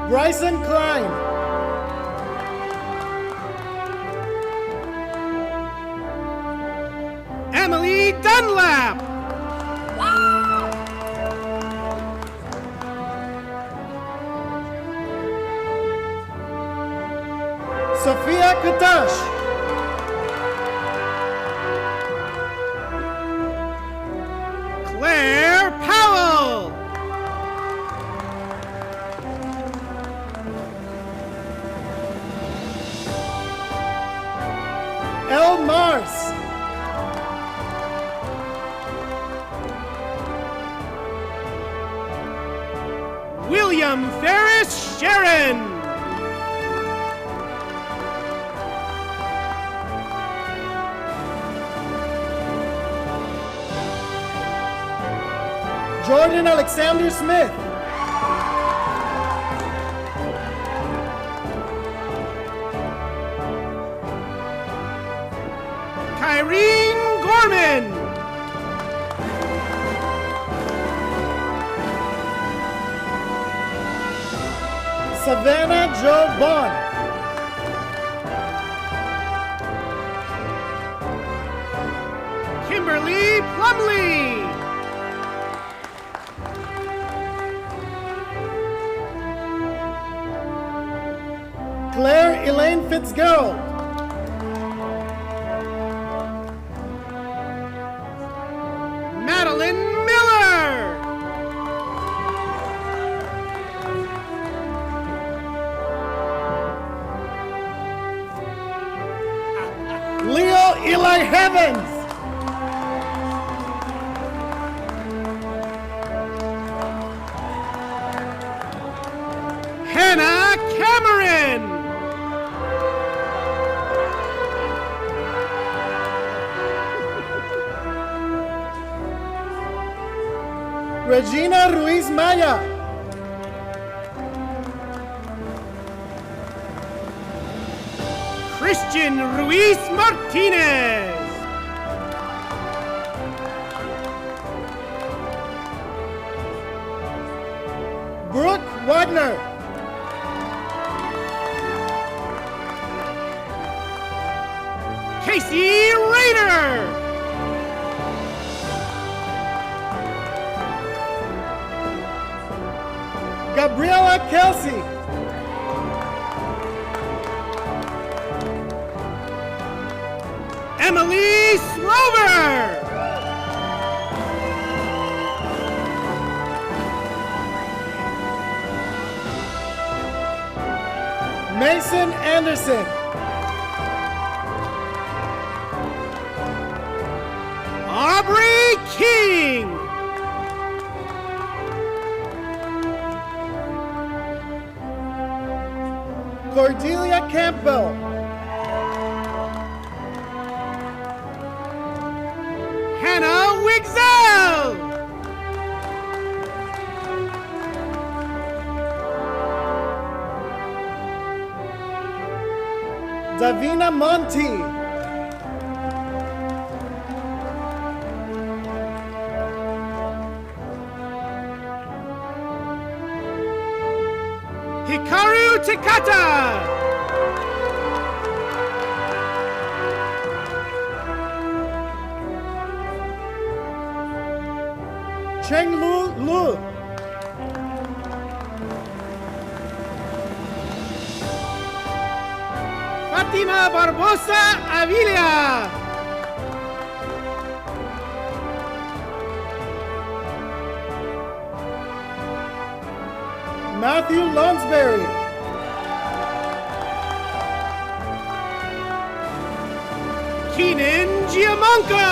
Bryson Klein. Emily Dunlap. Sophia Katash. Claire Powell. El Mars. William Ferris Sharon. Jordan Alexander Smith. Kyrene Gorman. Savannah Jo Bond. Kimberly Plumley. Claire Elaine Fitzgerald. Madeline Miller. Leo Eli Heavens. Hannah Cameron. Regina Ruiz Maya. Christian Ruiz Martinez. Brooke Wagner. Casey Raider. Gabriella Kelsey. Emily Slover. Mason Anderson. Aubrey King. Cordelia Campbell. Hannah Wigzell. Davina Monti. Hikaru Takata. Cheng Lu. Fatima Barbosa Avilia. Matthew Lonsberry. Keenan Giamonco.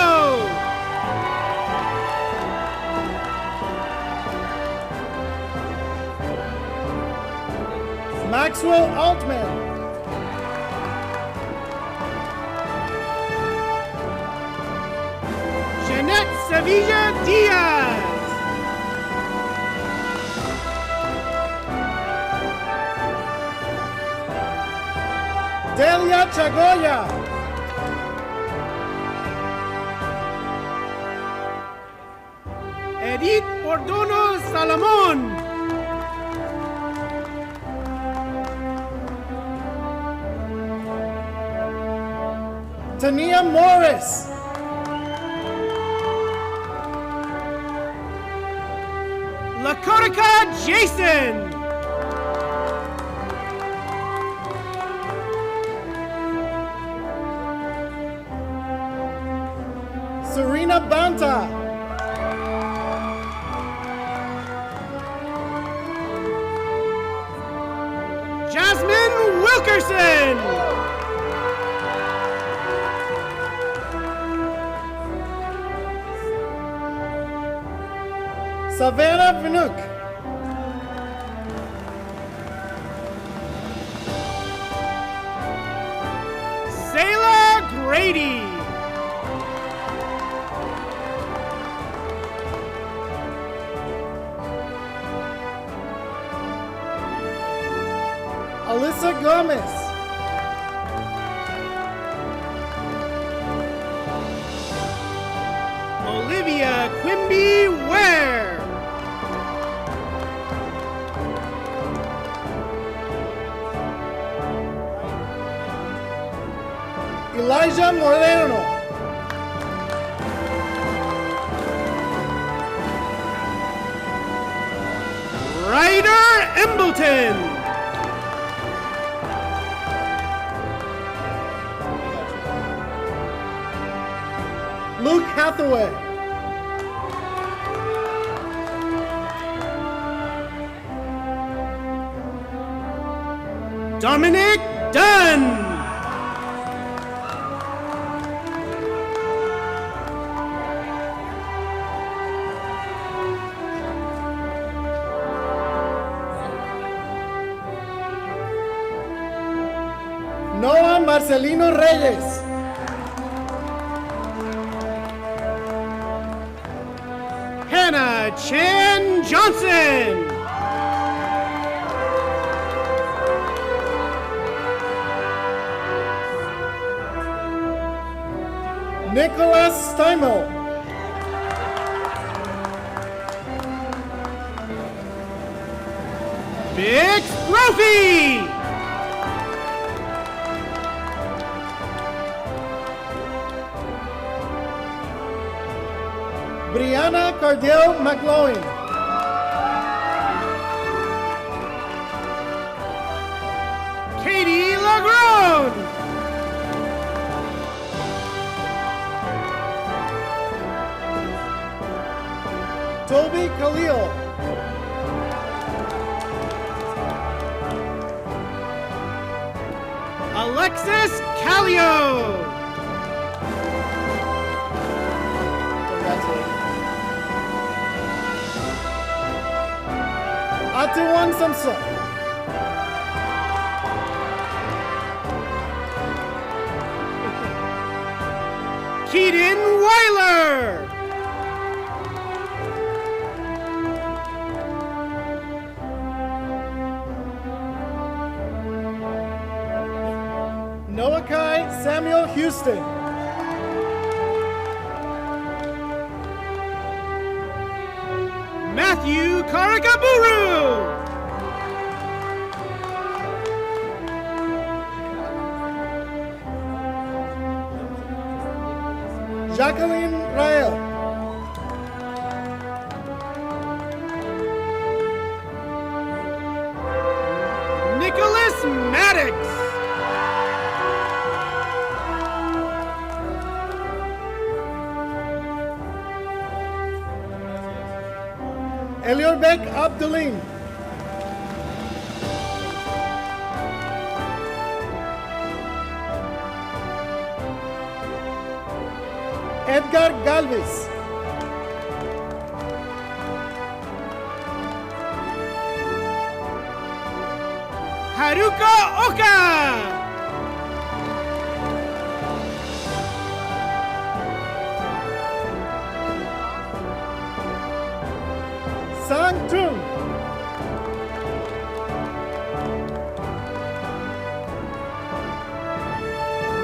Maxwell Altman. Jeanette Sevilla Diaz. Delia Chagoya. Edith Ordono Salamon. Tania Morris. Lakota Jason. Serena Banta. Jasmine Wilkerson. Savannah Vinook. Sayla Grady. Alyssa Gomez. Olivia Quimby Ware. Elijah Moreno. Ryder Embleton. Luke Hathaway. Dominic Dunn. Noah Marcelino Reyes. Hannah Chan Johnson. Nicholas Steimel. Big Brophy. Brianna Cardell McLoughlin. Katie Lagrone. Toby Khalil. Alexis Callio. Atiwan Samson. Keaton Weiler. Noah Houston. Matthew Karakaburu. Jacqueline Rael. Nicholas Maddox. Eliorbek Abdulin. Edgar Galvez. Haruka Oka. Sang Tung.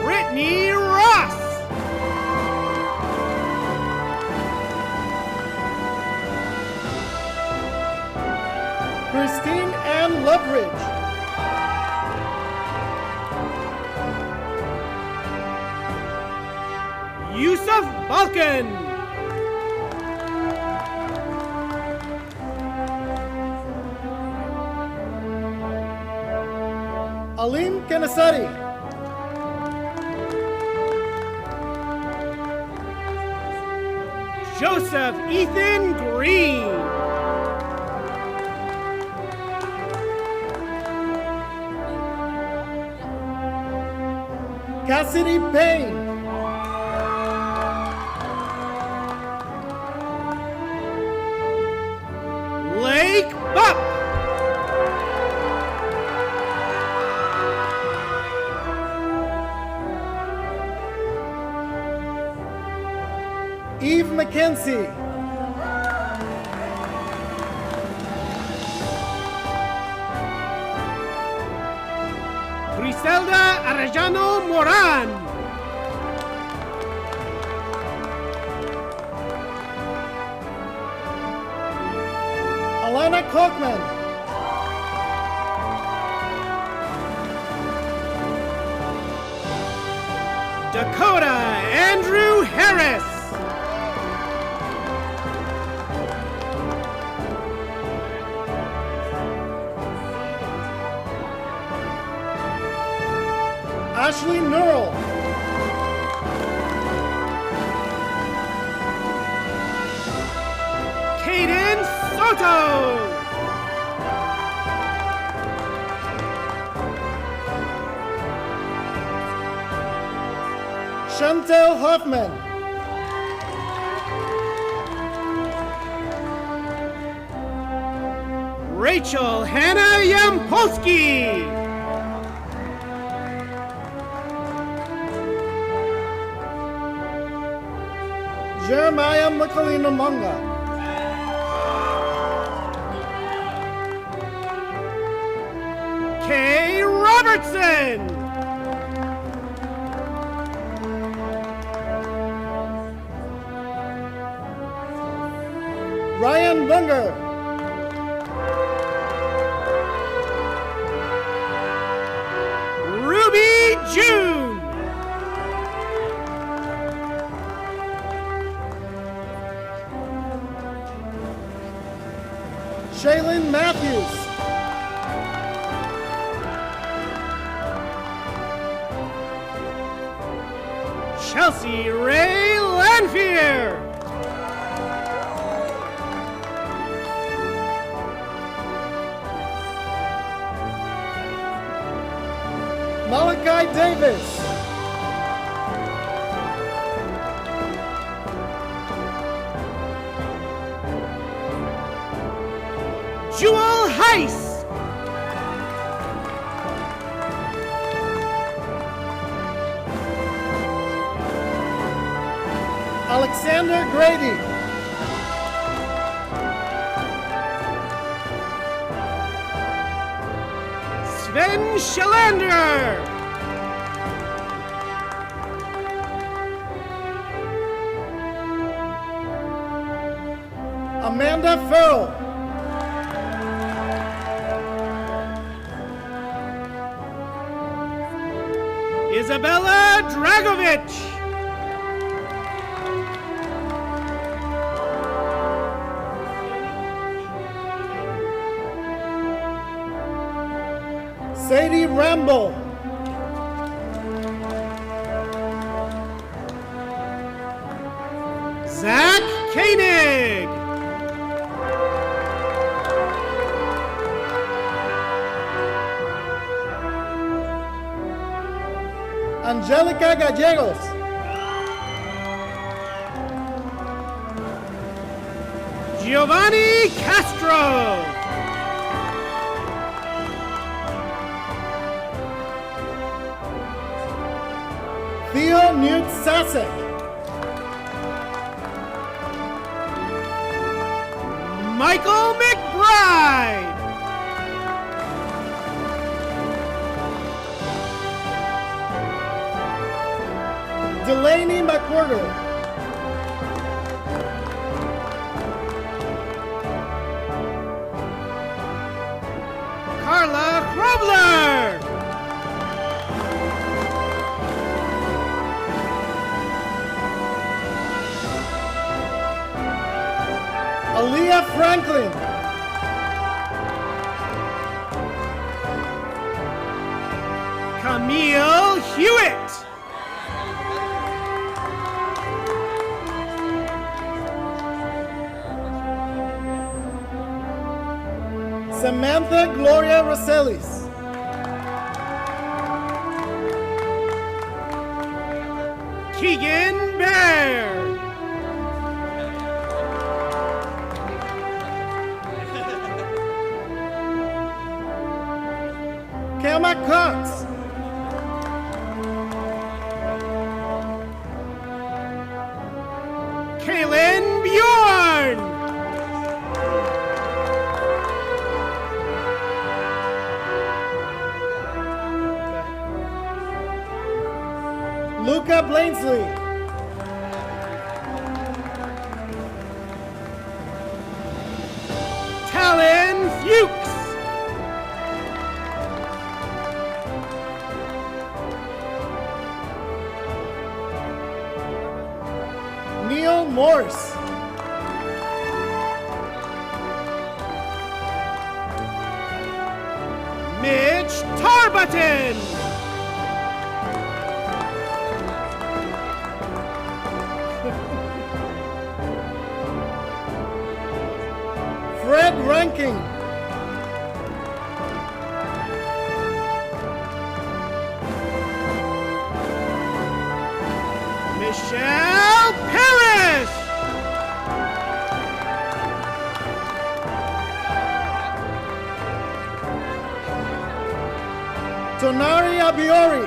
Brittany Ross. Christine Ann Loveridge. Yusuf Balkan. Alim Kanasari. Joseph Ethan Green. Cassidy Payne. Lake Buck. Eve McKenzie. Griselda Arellano Moran. Alana Kochman. Dakota Andrew Harris. Ashley Nurl. Caden Soto. Chantel Hoffman. Rachel Hannah Yampolsky. Jeremiah Makalina Monga. Kay Robertson. Ryan Bunger. Ruby June. Shaylin Matthews. Chelsea Ray Lanfear. Malachi Davis. Jewel Heiss. Alexander Grady. Sven Schalander. Amanda Farrell. Isabella Dragovich. Sadie Rambo. Zach Koenig. Angelica Gallegos. Giovanni Castro. Theo Newt Sasek. Michael McBride. Delaney McWhirter. Carla Krobler. Aaliyah Franklin. Camille Hewitt. Samantha Gloria Rosales. Keegan Bear. Kelma Cox. Kaylin Bjorn. Luca Blainsley. Talon Fuchs. Neil Morse. Mitch Tarbutton. Fred Ranking. Michelle Parrish. Tonari Abiori.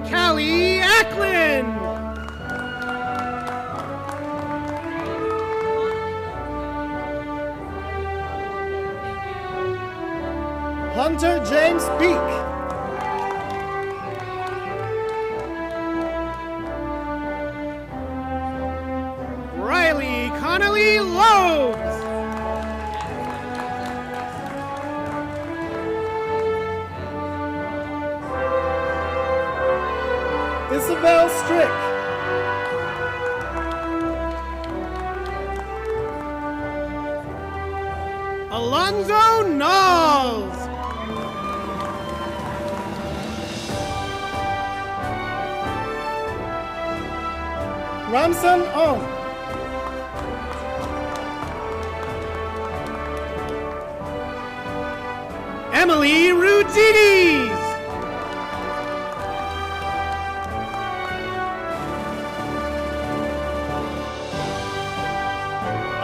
Callie Acklin. Hunter James Peak. Riley Connolly Loebs. Isabel Strick. Alonzo Knowles. Ramson Ong. Emily Rudides.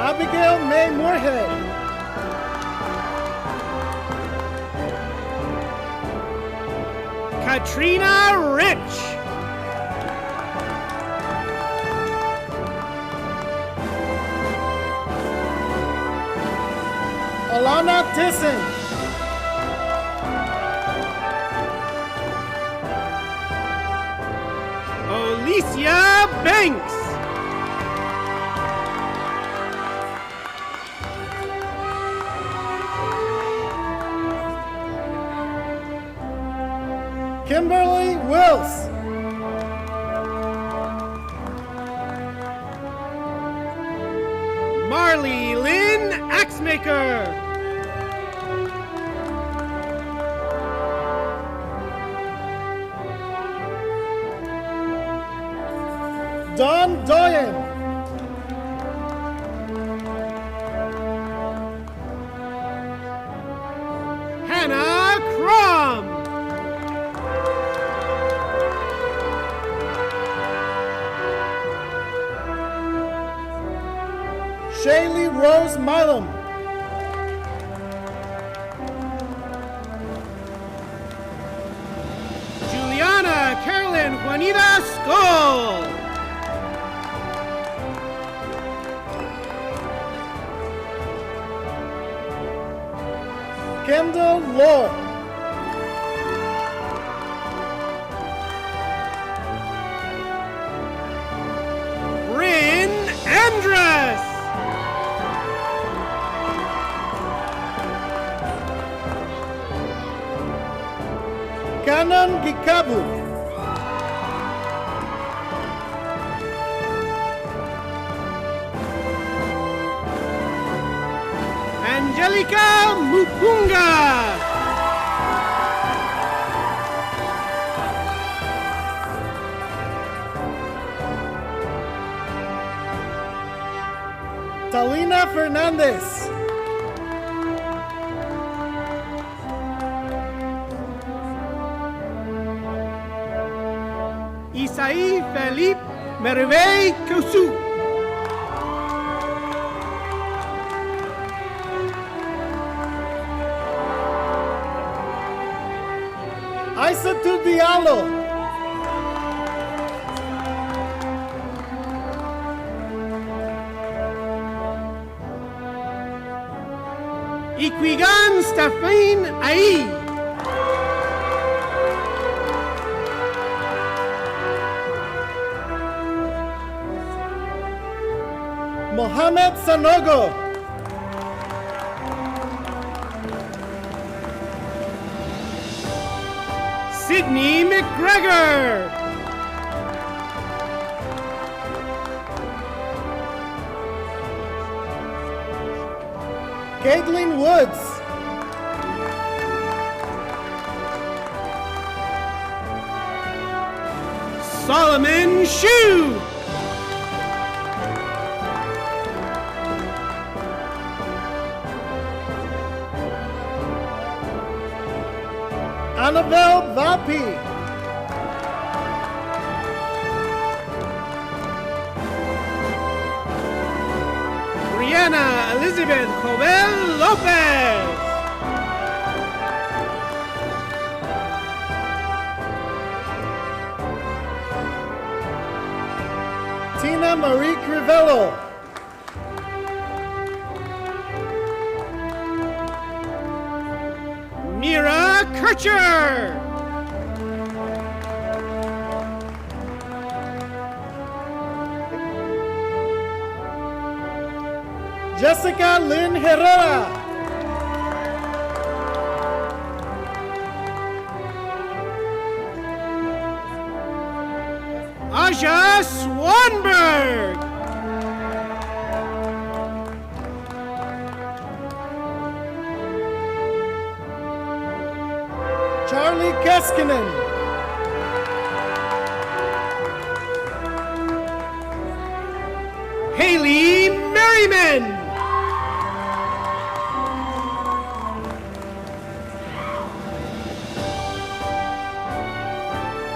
Abigail May Moorhead. Katrina Rich. Alana Tisson. Alicia Banks. Kimberly Wills. Marley Lynn Axemaker. Don Doyen. Hannah Crum. Shaylee Rose Milam. Juliana Carolyn Juanita Skoll. Kendall Lord. Bryn Andress. Canon Gikabu. Angelica Mupunga. Talina Fernandez. Isaí Felipe Merveille Cousu. Aissatou Diallo. Iquigan Stafine Aïe. Mohamed Sanogo. Sydney McGregor. Caitlin Woods. Solomon Shue. Annabelle Vapi. Brianna Elizabeth Jovel Lopez. Tina Marie Crivello. Mira Kircher. Jessica Lynn Herrera. Aja Swanberg. Charlie Keskinen. Haley Merriman.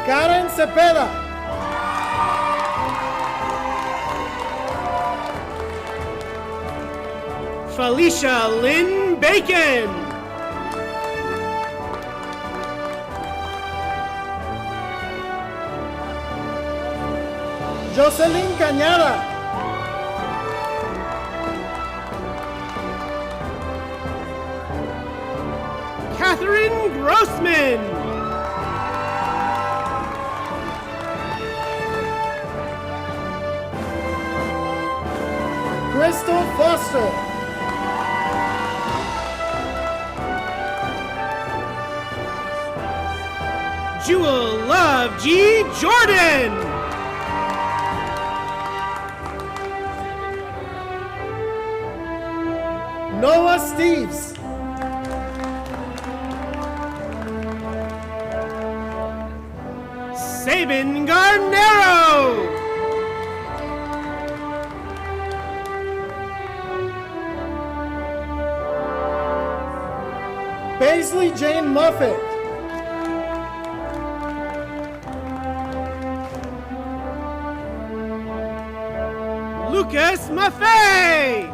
Karen Cepeda. Felicia Lynn Bacon. Jocelyn Cañada. Catherine Grossman. Russell. Jewel Love G. Jordan. Noah Steves. Sabin Garnero. Paisley Jane Muffet. Lucas Maffei.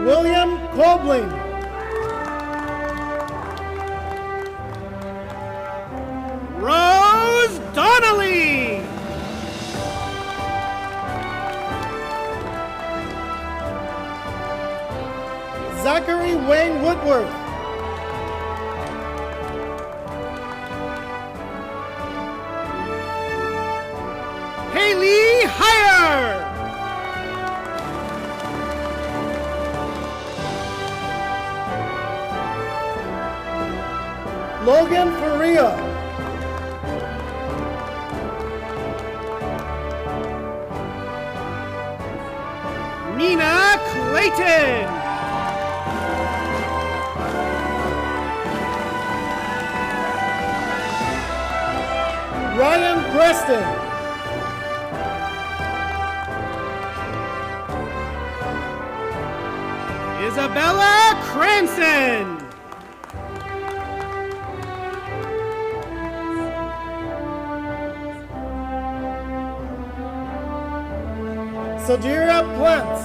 William Kobling. Rose Donnelly. Zachary Wayne Woodworth. Haley Heyer. Logan Faria. Nina Clayton. Ryan Preston. Isabella Cranston. Sadira Plants.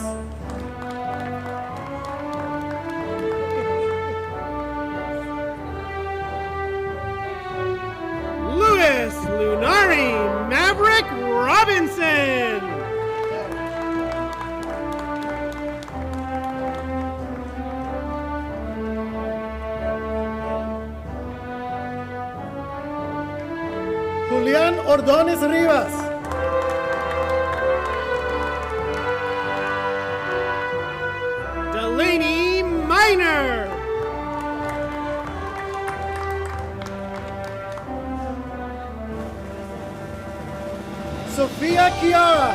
Louis Lunari Maverick Robinson. Julián Ordóñez Rivas. Delaney Miner. Sofía Chiara.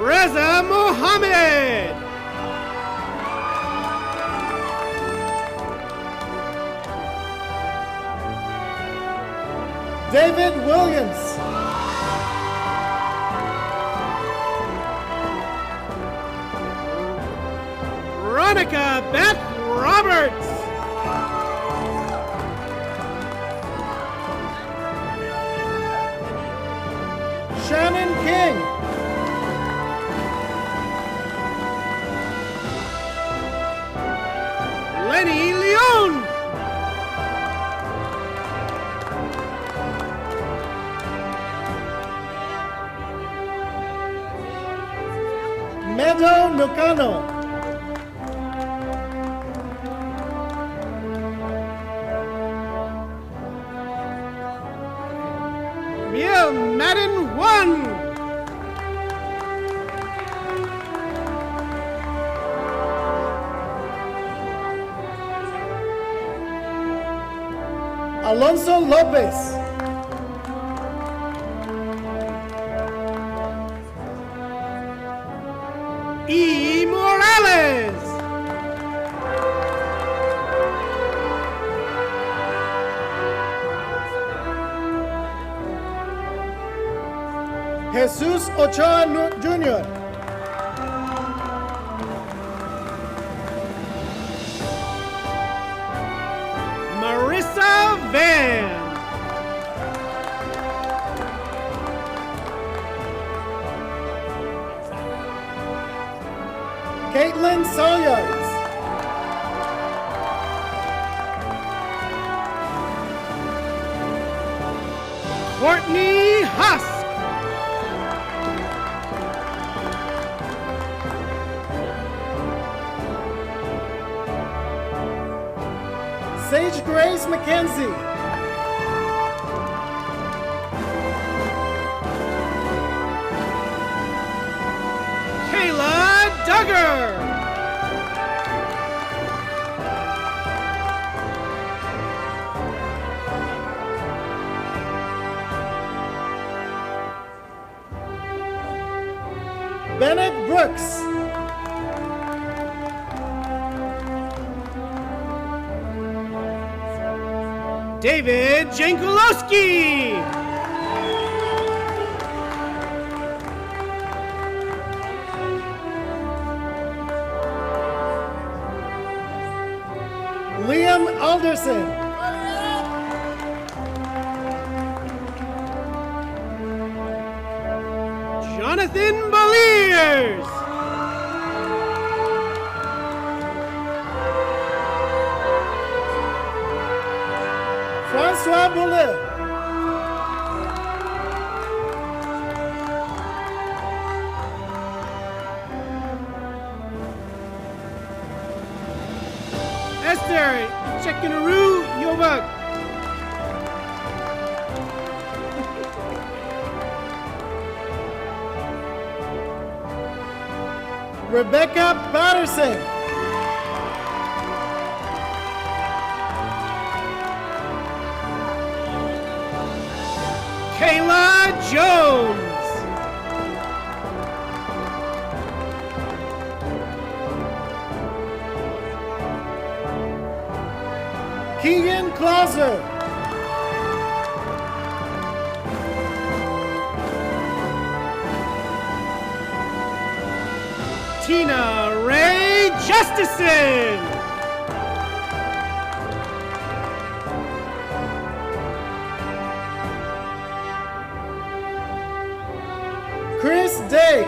Reza Mohammed. David Williams. Veronica Beth Roberts. Shannon King. Lenny Leon. Meadow Lucano. Miel Madden 1. Alonso Lopez. E. Morales. Jesus Ochoa Jr. Marissa Van. Caitlin Salyards. Courtney Husk. Sage Grace McKenzie. Kayla Duggar. Bennett Brooks. David Jankulowski. Liam Alderson. Jonathan Beliers. Francois Boulet. Esther Chekinaroo Yobak. Rebecca Patterson. Kayla Jones. Keegan Clauser. Tina Ray Justison. Chris Day.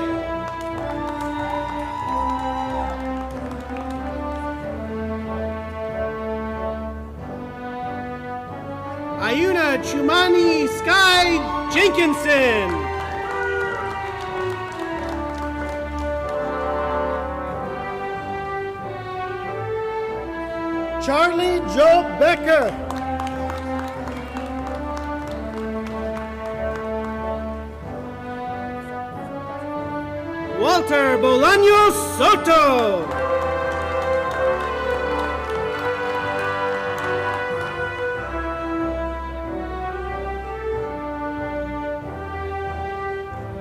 Ayuna Chumani Sky Jenkinson. Charlie Joe Becker. Walter Bolaño Soto.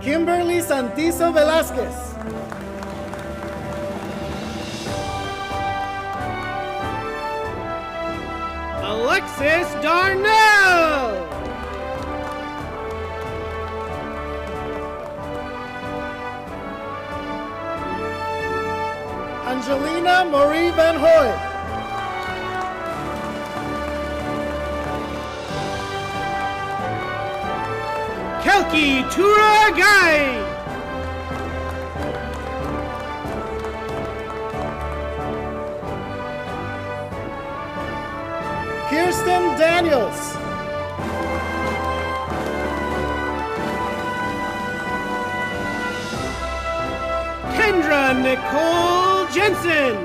Kimberly Santizo Velázquez. Alexis Darnell. Angelina Marie Van Hoy. Kelki Turagai. Kirsten Daniels. Kendra Nicole Jensen.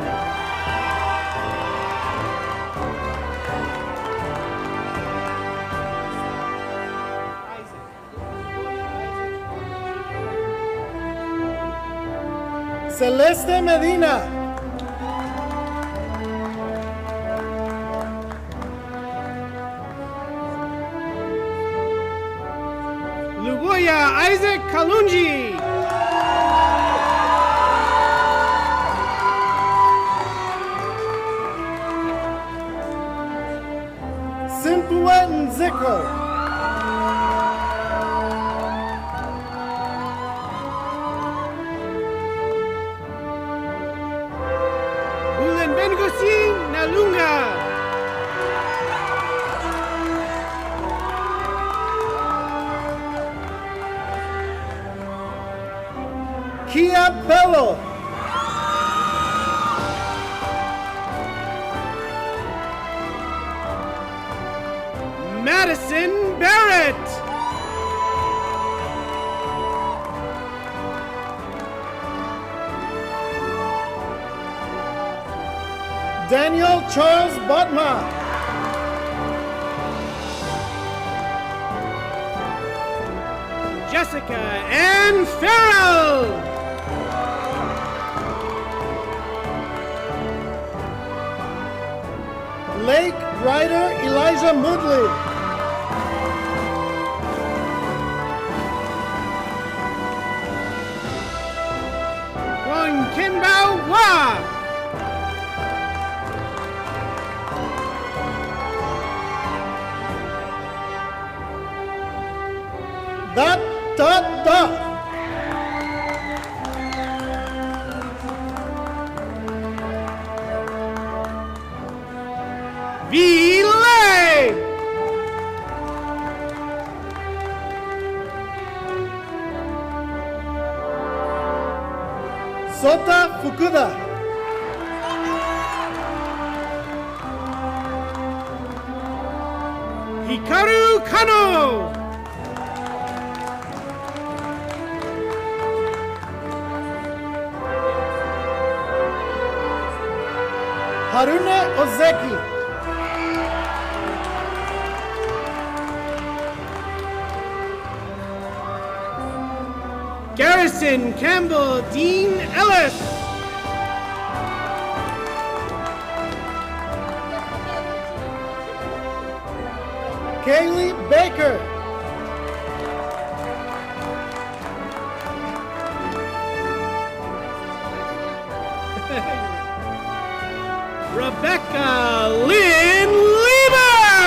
Celeste Medina. Lugoya Isaac Kalunji. Simpua Nziko. Bulen Bengosi Nalunga. Kia Bello. Madison Barrett. Daniel Charles Botma. Jessica Ann Farrell. Lake Ryder Elijah Moodley. Wang Kimbao Hua. Da. V-Lay. Sota Fukuda. Hikaru Kano. Harune Ozeki. Garrison Campbell Dean Ellis. Kaylee Baker. Rebecca Lynn Lieber.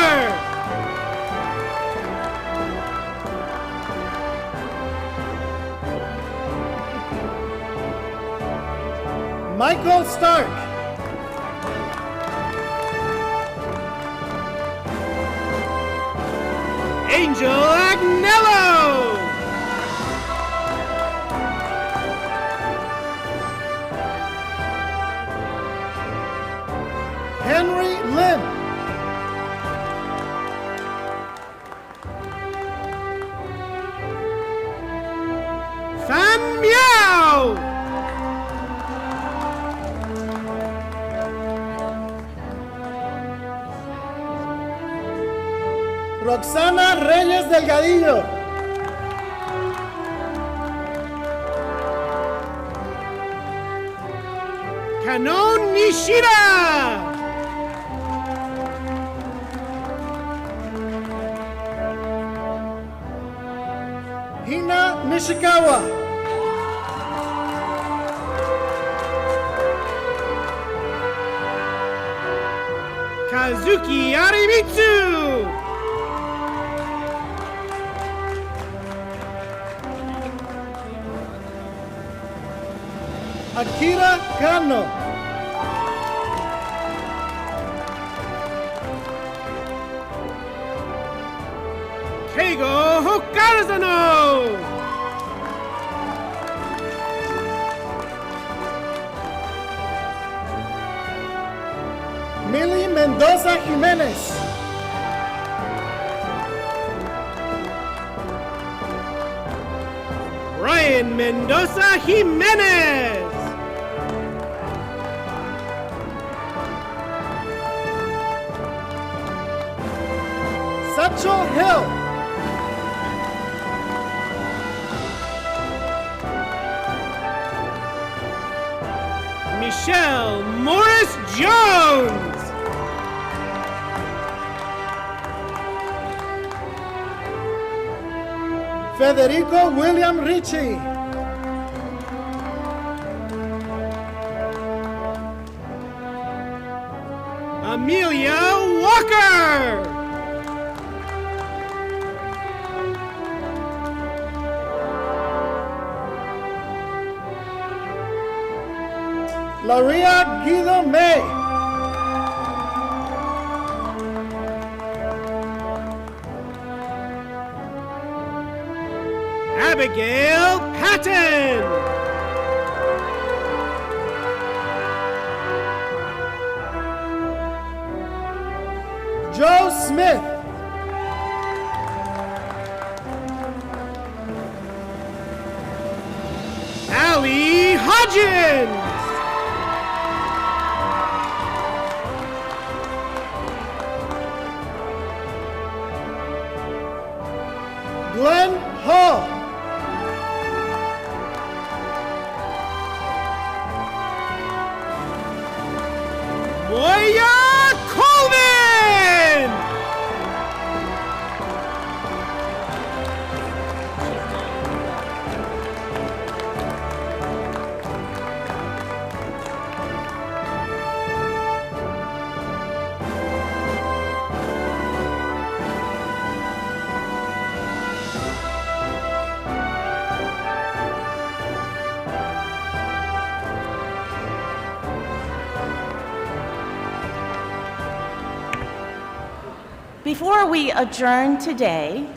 Michael Stark. Angel Agnello. Henry Lynn. Fan Miao. Roxana Reyes Delgadillo. Kanon Nishida. Hina Nishikawa. Kazuki Arimitsu. Akira Kano. Keigo Hokarazano. Millie Mendoza Jimenez. Ryan Mendoza Jimenez. Satchel Hill. Michelle Morris Jones. Federico William Ricci. Amelia Walker. Laria Guido May. Abigail Patton. Joe Smith. Allie Hodgins. Glenn Hall. Before we adjourn today,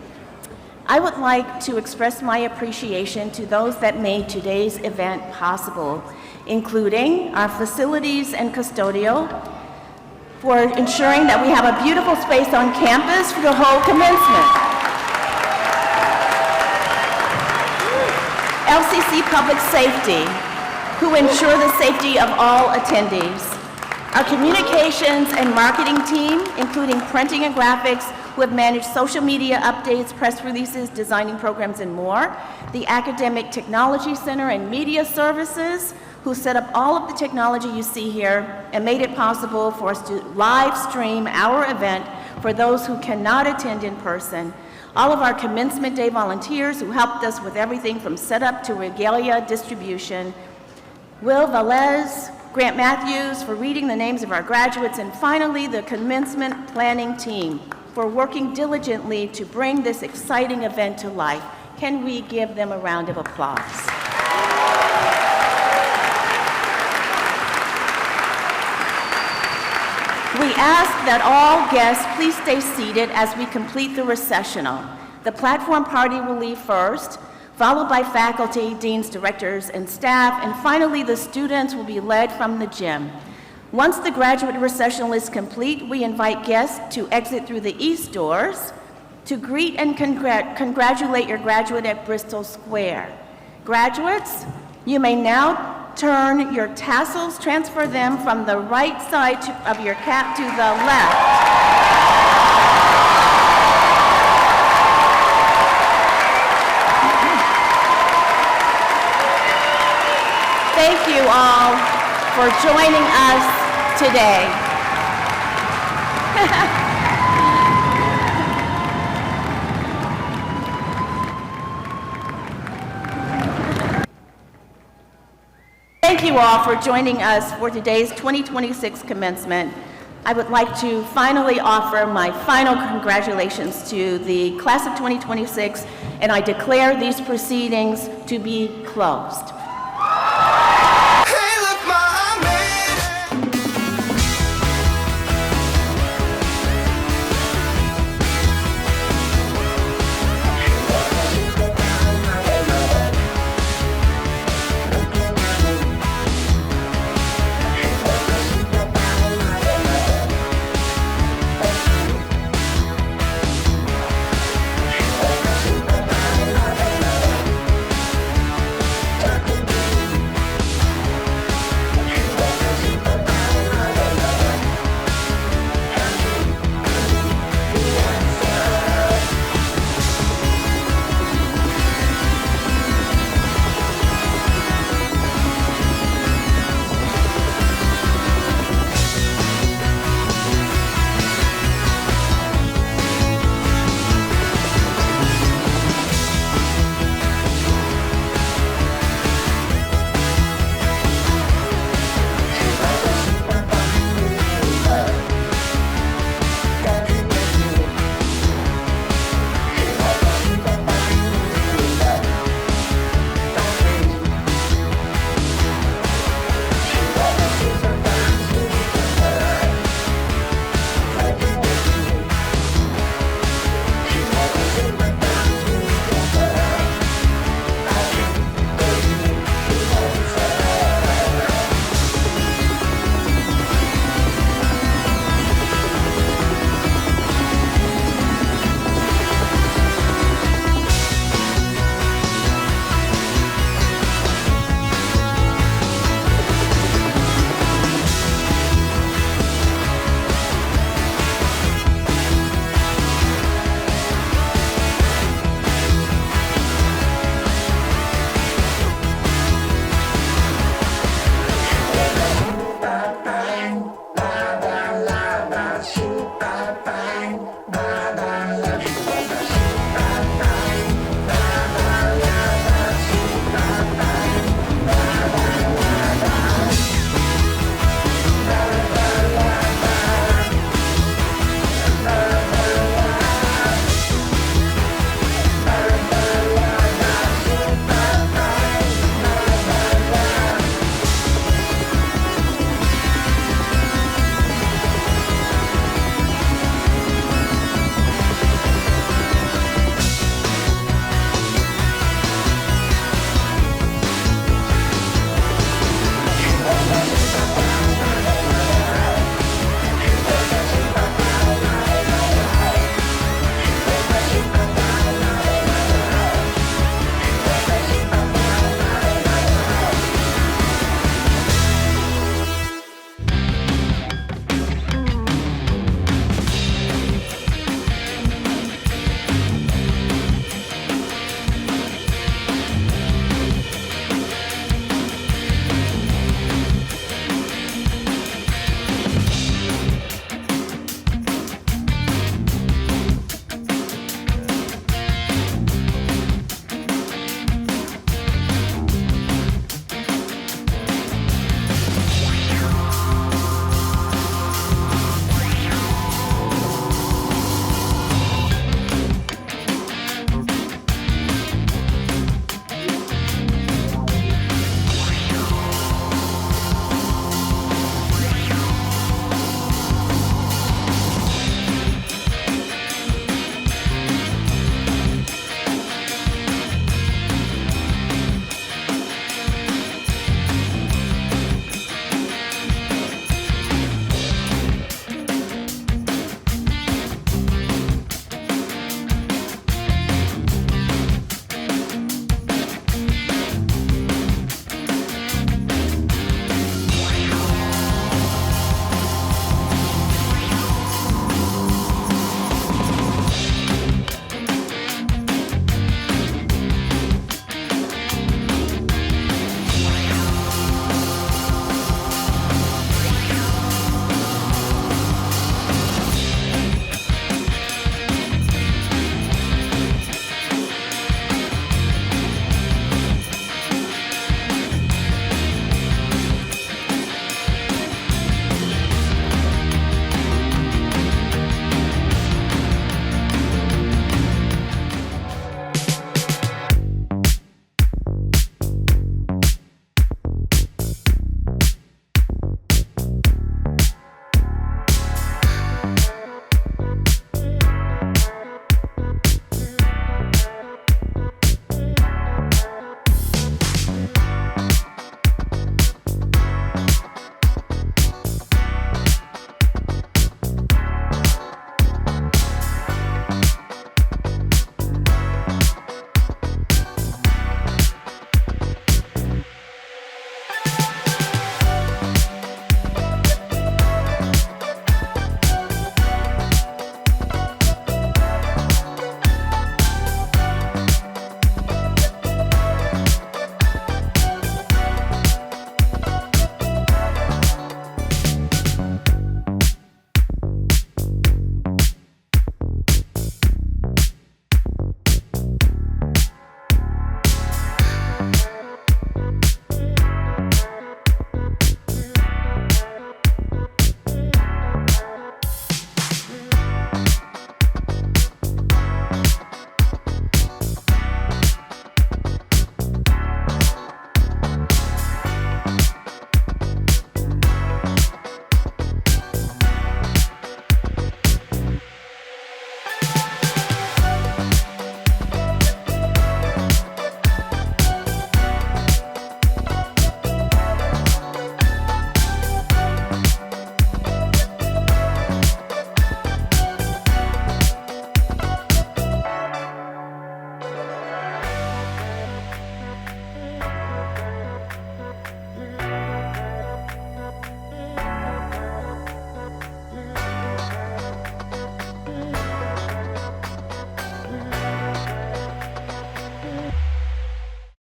I would like to express my appreciation to those that made today's event possible, including our facilities and custodial, for ensuring that we have a beautiful space on campus for the whole commencement. LCC Public Safety, who ensure the safety of all attendees. Our communications and marketing team, including printing and graphics, who have managed social media updates, press releases, designing programs, and more. The Academic Technology Center and Media Services, who set up all of the technology you see here and made it possible for us to live stream our event for those who cannot attend in person. All of our Commencement Day volunteers who helped us with everything from setup to regalia distribution. Will Velez, Grant Matthews for reading the names of our graduates, and finally the Commencement Planning Team for working diligently to bring this exciting event to life. Can we give them a round of applause? We ask that all guests please stay seated as we complete the recessional. The platform party will leave first, followed by faculty, deans, directors, and staff, and finally the students will be led from the gym. Once the graduate recessional is complete, we invite guests to exit through the east doors to greet and congratulate your graduate at Bristol Square. Graduates, you may now turn your tassels, transfer them from the right side of your cap to the left. Thank you all for joining us today. Thank you all for joining us for today's 2026 commencement. I would like to finally offer my final congratulations to the class of 2026, and I declare these proceedings to be closed.